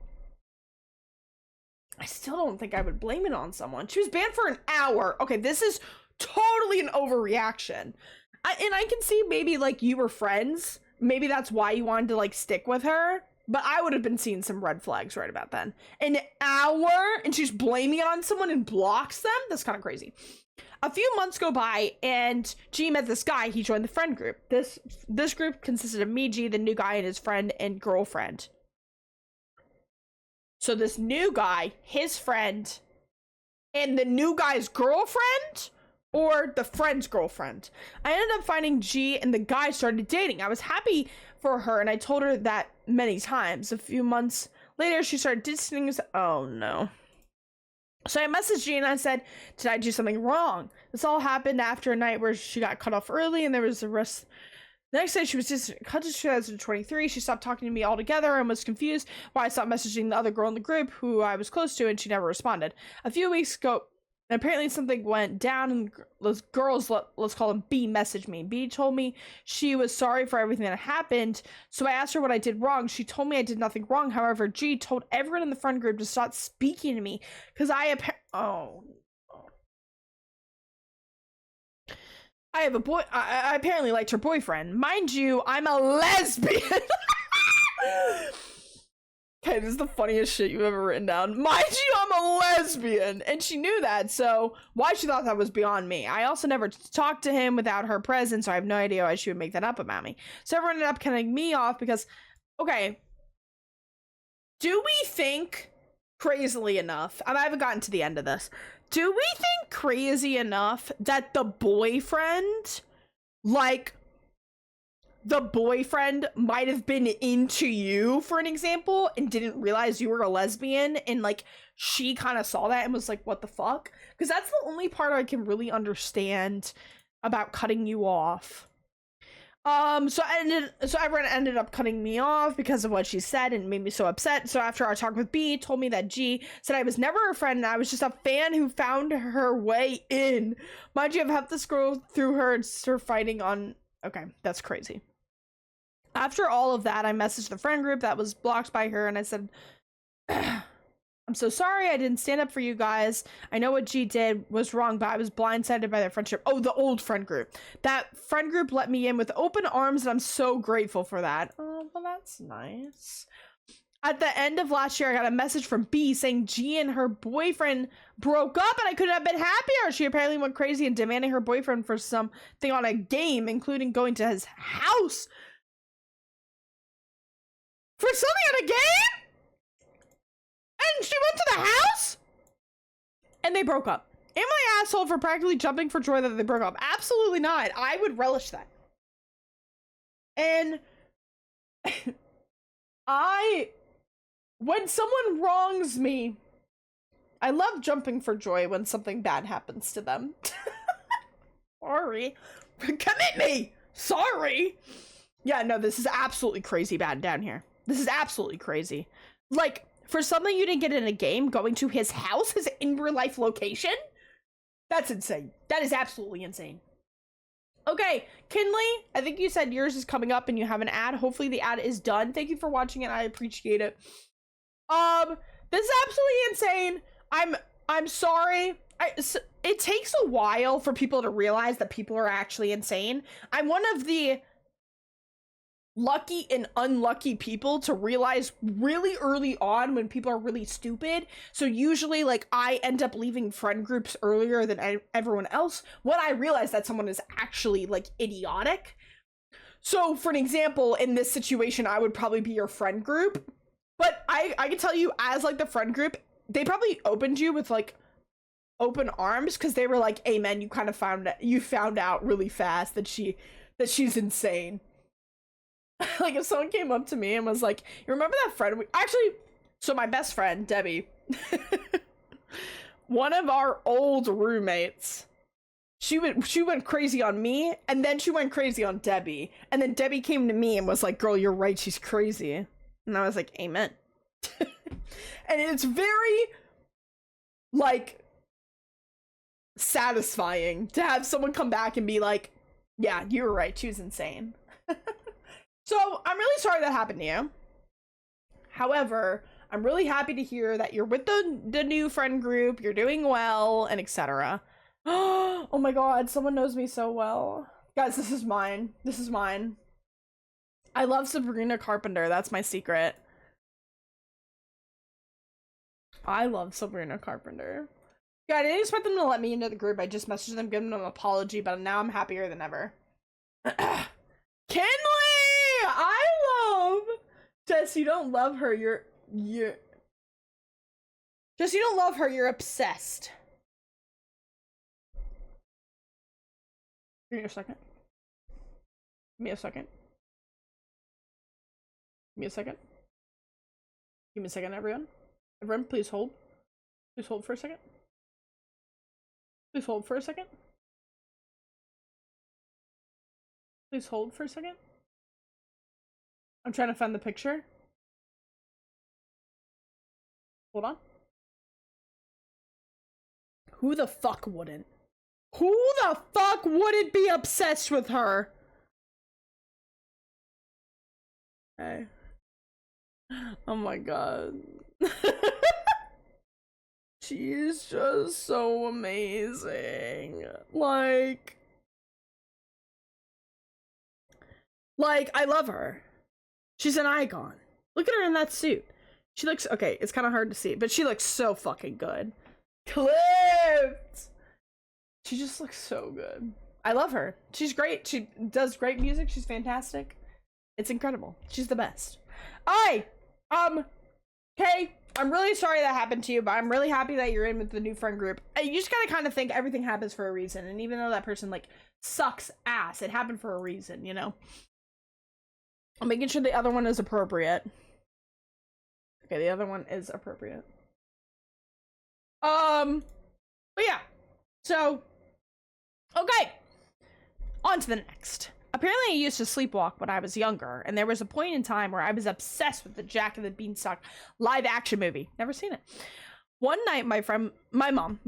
Speaker 1: I still don't think I would blame it on someone. She was banned for an hour. Okay, this is totally an overreaction. And I can see maybe like you were friends. Maybe that's why you wanted to like stick with her. But I would have been seeing some red flags right about then. An hour and she's blaming it on someone and blocks them? That's kind of crazy. A few months go by and G met this guy. He joined the friend group. This group consisted of me, G, the new guy, and his friend and girlfriend. So this new guy, his friend, and the new guy's girlfriend, or the friend's girlfriend. I ended up finding G and the guy started dating. I was happy for her and I told her that many times. A few months later, she started distancing us. Oh no. So I messaged G and I said, did I do something wrong? This all happened after a night where she got cut off early and there was the rest. The next day, she was just cut to 2023. She stopped talking to me altogether and was confused why I stopped messaging the other girl in the group who I was close to, and she never responded. A few weeks ago, apparently something went down, and those girls, let's call them B, messaged me. B told me she was sorry for everything that happened, so I asked her what I did wrong. She told me I did nothing wrong. However, G told everyone in the friend group to stop speaking to me because I have a boy. I apparently liked her boyfriend. Mind you, I'm a lesbian. Okay, this is the funniest shit you've ever written down. Mind you, I'm a lesbian. And she knew that, so why she thought that was beyond me. I also never talked to him without her presence, so I have no idea why she would make that up about me. So everyone ended up cutting me off because, okay, do we think, crazily enough, and I haven't gotten to the end of this, do we think crazy enough that the boyfriend, like, the boyfriend might have been into you, for an example, and didn't realize you were a lesbian, and, like, she kind of saw that and was like, what the fuck? Because that's the only part I can really understand about cutting you off. So everyone ended up cutting me off because of what she said and made me so upset. So after our talk with B, told me that G said I was never her friend and I was just a fan who found her way in. Mind you, I've helped this girl through her fighting on... Okay, that's crazy. After all of that, I messaged the friend group that was blocked by her and I said, I'm so sorry I didn't stand up for you guys. I know what G did was wrong, but I was blindsided by their friendship. Oh, the old friend group. That friend group let me in with open arms, and I'm so grateful for that. Oh, well, that's nice. At the end of last year, I got a message from B saying G and her boyfriend broke up, and I couldn't have been happier. She apparently went crazy and demanding her boyfriend for something on a game, including going to his house. For something on a game? And she went to the house? And they broke up. Am I an asshole for practically jumping for joy that they broke up? Absolutely not. I would relish that. And when someone wrongs me, I love jumping for joy when something bad happens to them. Sorry. Commit me! Sorry! Yeah, no, this is absolutely crazy bad down here. This is absolutely crazy. Like, for something you didn't get in a game, going to his house, his in-real-life location? That's insane. That is absolutely insane. Okay, Kinley, I think you said yours is coming up and you have an ad. Hopefully the ad is done. Thank you for watching it. I appreciate it. This is absolutely insane. I'm sorry. It takes a while for people to realize that people are actually insane. I'm one of the lucky and unlucky people to realize really early on when people are really stupid. So usually, like, I end up leaving friend groups earlier than everyone else when I realize that someone is actually, like, idiotic. So, for an example, in this situation, I would probably be your friend group. But I can tell you, as, like, the friend group, they probably opened you with, like, open arms because they were like, amen, you kind of found out really fast that she's insane. Like, if someone came up to me and was like, you remember that friend so my best friend, Debbie, one of our old roommates, she went crazy on me, and then she went crazy on Debbie, and then Debbie came to me and was like, girl, you're right, she's crazy. And I was like, amen. And it's very, like, satisfying to have someone come back and be like, yeah, you were right, she was insane. So I'm really sorry that happened to you. However, I'm really happy to hear that you're with the new friend group, you're doing well, and etc. Oh my god, someone knows me so well. Guys, this is mine. This is mine. I love Sabrina Carpenter. That's my secret. I love Sabrina Carpenter. Yeah, I didn't expect them to let me into the group. I just messaged them, giving them an apology, but now I'm happier than ever. Kinley! I love... Jess, you don't love her, you're... Jess, you don't love her, you're obsessed. Give me a second. Give me a second. Give me a second. Give me a second, everyone. Everyone, please hold. Please hold for a second. Please hold for a second. Please hold for a second. I'm trying to find the picture. Hold on. Who the fuck wouldn't? Who the fuck wouldn't be obsessed with her? Okay. Oh my god. She is just so amazing. Like, I love her. She's an icon. Look at her in that suit. She looks, okay, it's kind of hard to see, but she looks so fucking good. Clipped! She just looks so good. I love her. She's great. She does great music. She's fantastic. It's incredible. She's the best. Okay, I'm really sorry that happened to you, but I'm really happy that you're in with the new friend group. You just gotta kind of think everything happens for a reason, and even though that person, like, sucks ass, it happened for a reason, you know? I'm making sure the other one is appropriate. Okay, the other one is appropriate. But yeah. So, okay. On to the next. Apparently I used to sleepwalk when I was younger, and there was a point in time where I was obsessed with the Jack and the Beanstalk live action movie. Never seen it. One night, my mom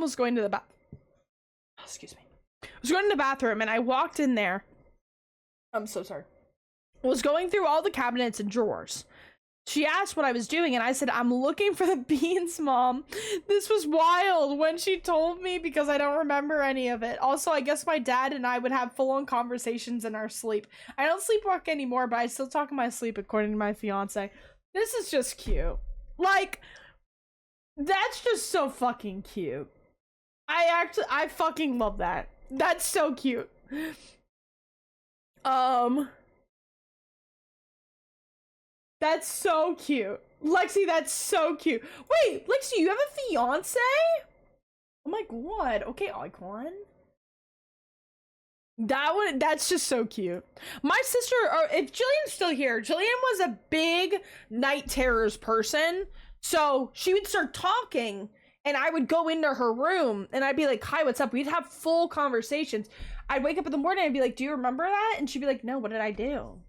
Speaker 1: was going to the was going to the bathroom, and I walked in there. I'm so sorry. Was going through all the cabinets and drawers. She asked what I was doing, and I said, I'm looking for the beans, Mom. This was wild when she told me because I don't remember any of it. Also, I guess my dad and I would have full-on conversations in our sleep. I don't sleepwalk anymore, but I still talk in my sleep, according to my fiance. This is just cute. Like, that's just so fucking cute. I fucking love that. That's so cute. That's so cute. Lexi, that's so cute. Wait, Lexi, you have a fiance? Oh my god. Okay, icon. That's just so cute. My sister, or if Jillian's still here, Jillian was a big night terrors person. So she would start talking and I would go into her room and I'd be like, hi, what's up? We'd have full conversations. I'd wake up in the morning and be like, do you remember that? And she'd be like, no, what did I do?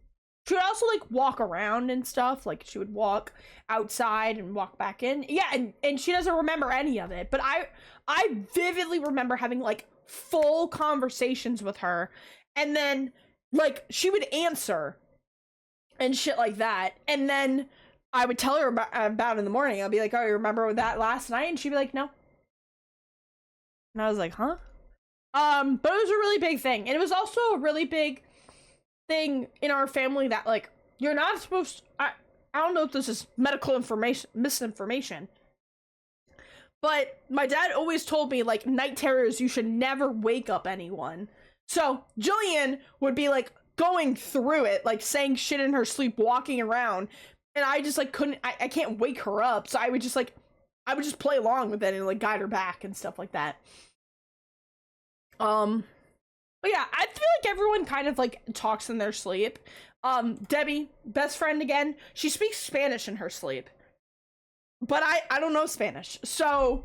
Speaker 1: She would also, like, walk around and stuff. Like, she would walk outside and walk back in. Yeah, and she doesn't remember any of it. But I vividly remember having, like, full conversations with her. And then, like, she would answer and shit like that. And then I would tell her about in the morning. I'll be like, oh, you remember that last night? And she'd be like, no. And I was like, huh? But it was a really big thing. And it was also a really big thing in our family that, like, you're not supposed to, I don't know if this is medical misinformation, but my dad always told me, like, night terrors, you should never wake up anyone. So Jillian would be, like, going through it, like, saying shit in her sleep, walking around, and I just, like, I can't wake her up, so I would just play along with it and, like, guide her back and stuff like that. But yeah, I feel like everyone kind of, like, talks in their sleep. Debbie, best friend again, she speaks Spanish in her sleep. But I don't know Spanish. So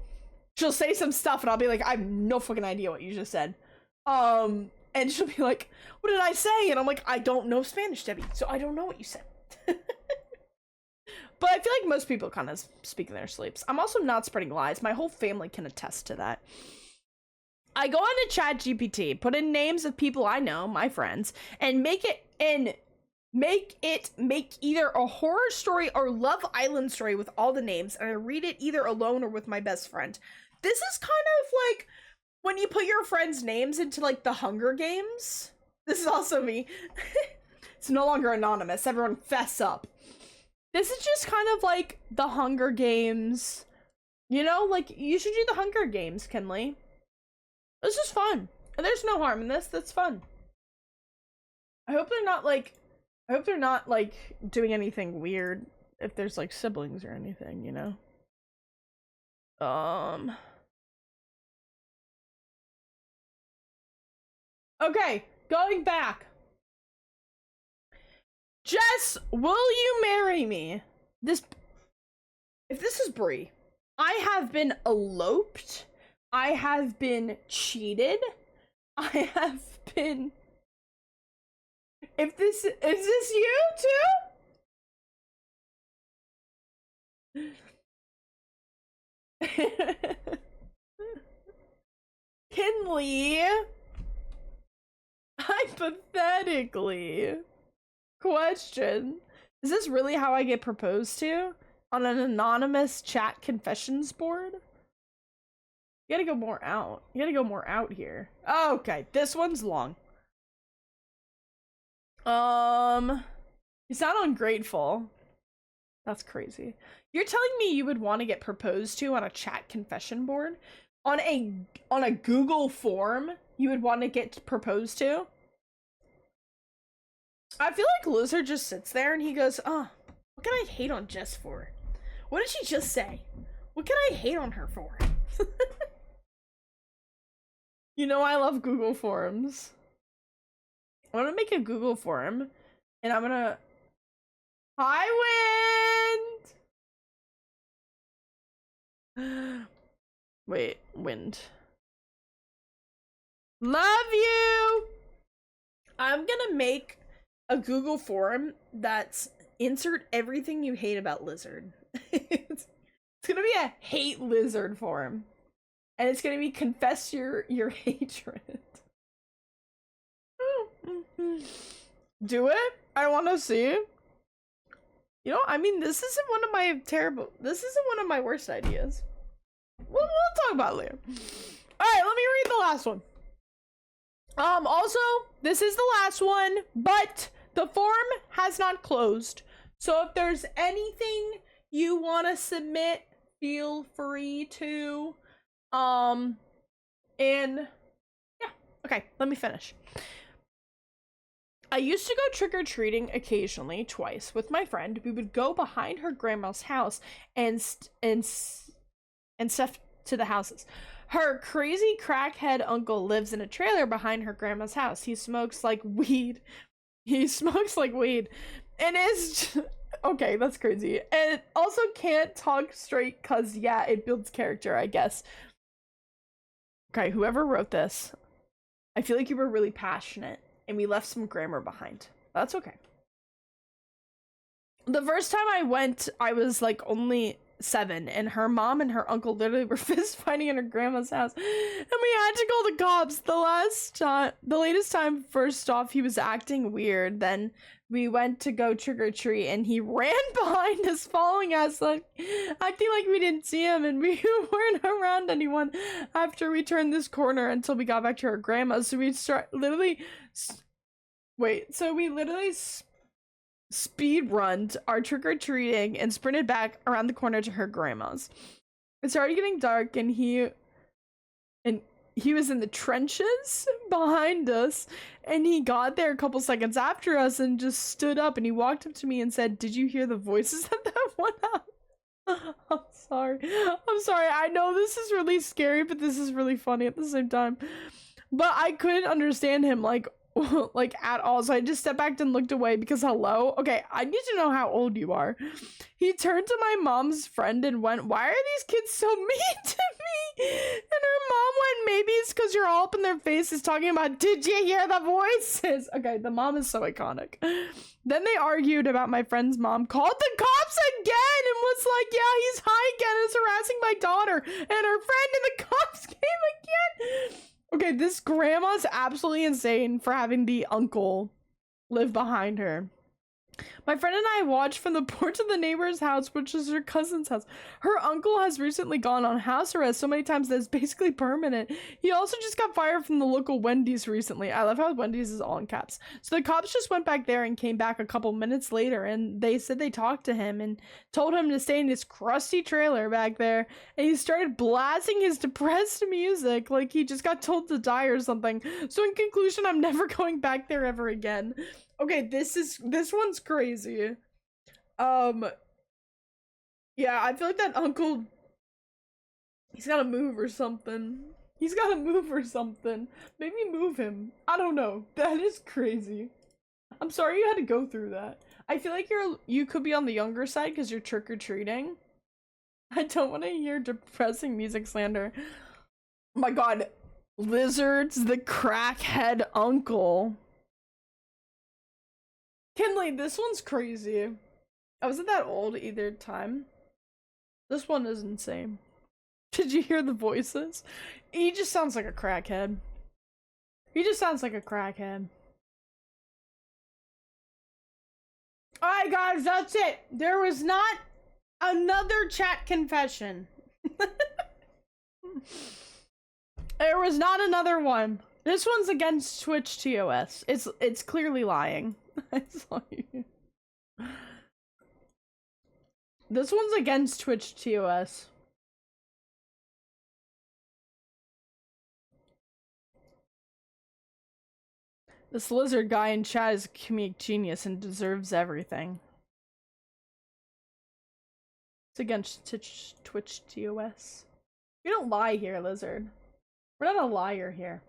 Speaker 1: she'll say some stuff and I'll be like, I have no fucking idea what you just said. And she'll be like, what did I say? And I'm like, I don't know Spanish, Debbie, so I don't know what you said. But I feel like most people kind of speak in their sleeps. I'm also not spreading lies. My whole family can attest to that. I go on to Chat GPT, put in names of people I know, my friends, and make either a horror story or Love Island story with all the names, and I read it either alone or with my best friend. This is kind of like when you put your friends' names into like the Hunger Games. This is also me. It's no longer anonymous. Everyone fess up. This is just kind of like the Hunger Games. You know, like, you should do the Hunger Games, Kinley. This is fun. And there's no harm in this. That's fun. I hope they're not like doing anything weird if there's like siblings or anything, you know? Okay, going back. Jess, will you marry me? If this is Brie, I have been eloped. I have been cheated. I have been... Is this you too? Kinley, hypothetically, question, is this really how I get proposed to? On an anonymous chat confessions board? You gotta go more out. You gotta go more out here. Oh, okay, this one's long. You sound ungrateful. That's crazy. You're telling me you would want to get proposed to on a chat confession board? On a Google form, you would want to get proposed to? I feel like Lizard just sits there and he goes, oh, what can I hate on Jess for? What did she just say? What can I hate on her for? You know I love Google Forms. I'm gonna make a Google form, and I'm gonna... Hi, Wind! Wait, Wind. Love you! I'm gonna make a Google form that's insert everything you hate about Lizard. It's gonna be a hate Lizard form. And it's gonna be confess your hatred. Do it? I want to see. You know, I mean, this isn't one of my worst ideas. We'll talk about it later. Alright, let me read the last one. Also, this is the last one, but the form has not closed. So if there's anything you want to submit, feel free to. And yeah, okay, let me finish. I used to go trick-or-treating occasionally, twice, with my friend. We would go behind her grandma's house and stuff to the houses. Her crazy crackhead uncle lives in a trailer behind her grandma's house. He smokes like weed. And is... Okay, that's crazy. And also can't talk straight because, yeah, it builds character, I guess. Okay, whoever wrote this, I feel like you were really passionate. And we left some grammar behind. That's okay. The first time I went, I was like only 7, and her mom and her uncle literally were fist fighting in her grandma's house, and we had to call the cops. The latest time, first off, he was acting weird. Then we went to go trick-or-treat, and he ran behind us, following us, like acting like we didn't see him, and we weren't around anyone after we turned this corner until we got back to her grandma. So we literally speed runned our trick-or-treating and sprinted back around the corner to her grandma's. It started getting dark, and he was in the trenches behind us, and he got there a couple seconds after us and just stood up, and he walked up to me and said, "Did you hear the voices that went out?" I'm sorry. I know this is really scary, but this is really funny at the same time. But I couldn't understand him, like at all, so I just stepped back and looked away because hello? Okay, I need to know how old you are. He turned to my mom's friend and went, "Why are these kids so mean to me?" And her mom went, "Maybe it's because you're all up in their faces talking about, 'Did you hear the voices?'" Okay, the mom is so iconic. Then they argued about my friend's mom, called the cops again, and was like, "Yeah, he's high again, is harassing my daughter and her friend," and the cops came again. Okay, this grandma's absolutely insane for having the uncle live behind her. My friend and I watched from the porch of the neighbor's house, which is her cousin's house. Her uncle has recently gone on house arrest so many times that it's basically permanent. He also just got fired from the local Wendy's recently. I love how Wendy's is all in caps. So the cops just went back there and came back a couple minutes later, and they said they talked to him and told him to stay in his crusty trailer back there. And he started blasting his depressed music like he just got told to die or something. So in conclusion, I'm never going back there ever again. Okay, this one's crazy. Yeah, I feel like that uncle, he's gotta move or something. He's gotta move or something. Maybe move him. I don't know. That is crazy. I'm sorry you had to go through that. I feel like you could be on the younger side because you're trick-or-treating. I don't want to hear depressing music slander. Oh my god. Lizards, the crackhead uncle. Kinley, this one's crazy. I wasn't that old either time. This one is insane. Did you hear the voices? He just sounds like a crackhead. He just sounds like a crackhead. Alright guys, that's it. There was not another chat confession. There was not another one. This one's against Twitch TOS. It's clearly lying. I saw you. This one's against Twitch TOS. This lizard guy in chat is a comedic genius and deserves everything. It's against Twitch TOS. We don't lie here, lizard. We're not a liar here.